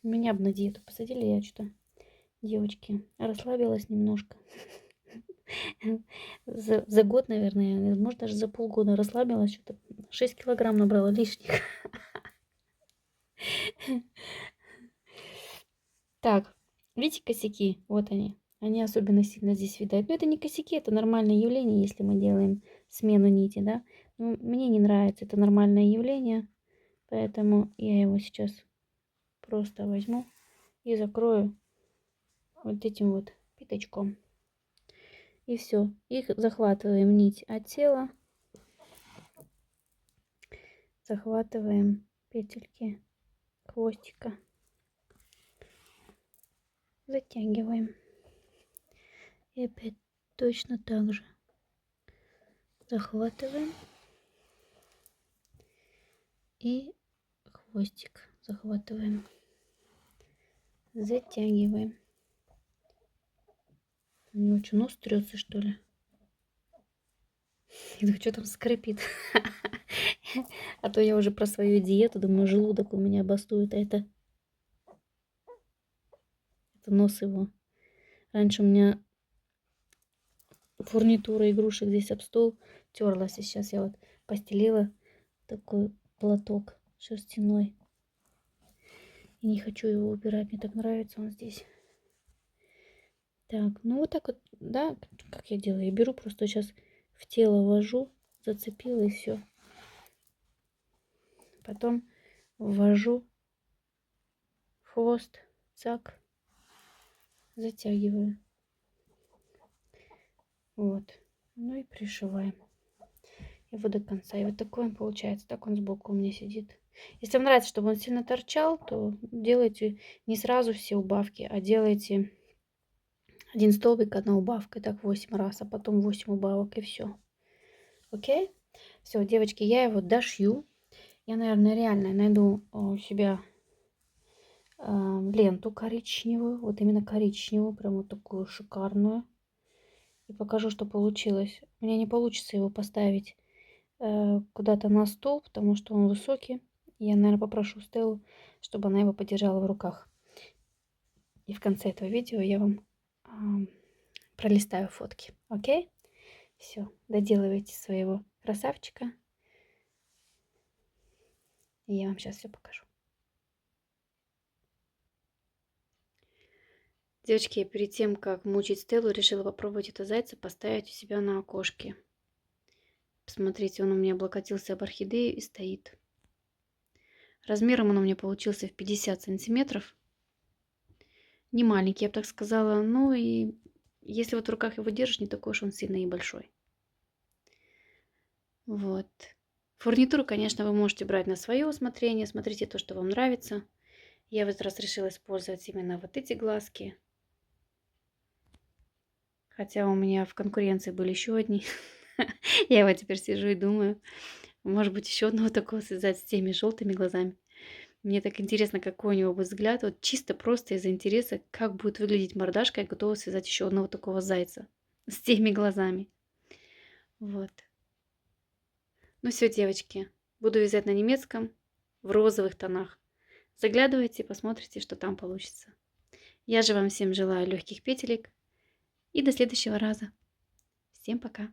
Меня бы на диету посадили, я что-то, девочки, расслабилась немножко. За год, наверное, может даже за полгода расслабилась, что-то 6 килограмм набрала лишних. Так, видите косяки? Вот они. Они особенно сильно здесь видать. Но это не косяки, это нормальное явление, если мы делаем смену нити, да. Но мне не нравится, это нормальное явление. Поэтому я его сейчас просто возьму и закрою вот этим вот пятачком. И все. Их захватываем нить от тела. Захватываем петельки хвостика. Затягиваем. И опять точно так же захватываем. И хвостик захватываем. Затягиваем. У него что, нос трется, что ли? Что там скрипит? А то я уже про свою диету думаю, желудок у меня бастует, а это нос его. Раньше у меня фурнитура игрушек здесь об стол терлась. И сейчас я вот постелила такой платок шерстяной. И не хочу его убирать, мне так нравится он здесь. Так, ну вот так вот, да, как я делаю. Я беру, просто сейчас в тело ввожу, зацепила и все. Потом ввожу в хвост, цак, затягиваю. Вот. Ну и пришиваем его до конца. И вот такой он получается. Так он сбоку у меня сидит. Если вам нравится, чтобы он сильно торчал, то делайте не сразу все убавки, а делайте 1 столбик, 1 убавка. И так 8 раз, а потом 8 убавок и все. Окей? Все, девочки, я его дошью. Я, наверное, реально найду у себя ленту коричневую. Вот именно коричневую. Прям вот такую шикарную. И покажу, что получилось. У меня не получится его поставить куда-то на стол, потому что он высокий. Я, наверное, попрошу Стеллу, чтобы она его подержала в руках. И в конце этого видео я вам пролистаю фотки. Окей? Все, доделывайте своего красавчика. И я вам сейчас все покажу. Девочки, перед тем, как мучить Стеллу, решила попробовать этого зайца поставить у себя на окошке. Посмотрите, он у меня облокотился об орхидею и стоит. Размером он у меня получился в 50 сантиметров. Не маленький, я бы так сказала. Ну и если вот в руках его держишь, не такой уж он сильный и большой. Вот. Фурнитуру, конечно, вы можете брать на свое усмотрение. Смотрите то, что вам нравится. Я в этот раз решила использовать именно вот эти глазки. Хотя у меня в конкуренции были еще одни. Я его теперь сижу и думаю, может быть, еще одного такого связать с теми желтыми глазами. Мне так интересно, какой у него будет взгляд. Вот чисто просто из-за интереса, как будет выглядеть мордашка. Я готова связать еще одного такого зайца с теми глазами. Вот. Ну все, девочки, буду вязать на немецком в розовых тонах. Заглядывайте, посмотрите, что там получится. Я же вам всем желаю легких петелек и до следующего раза. Всем пока!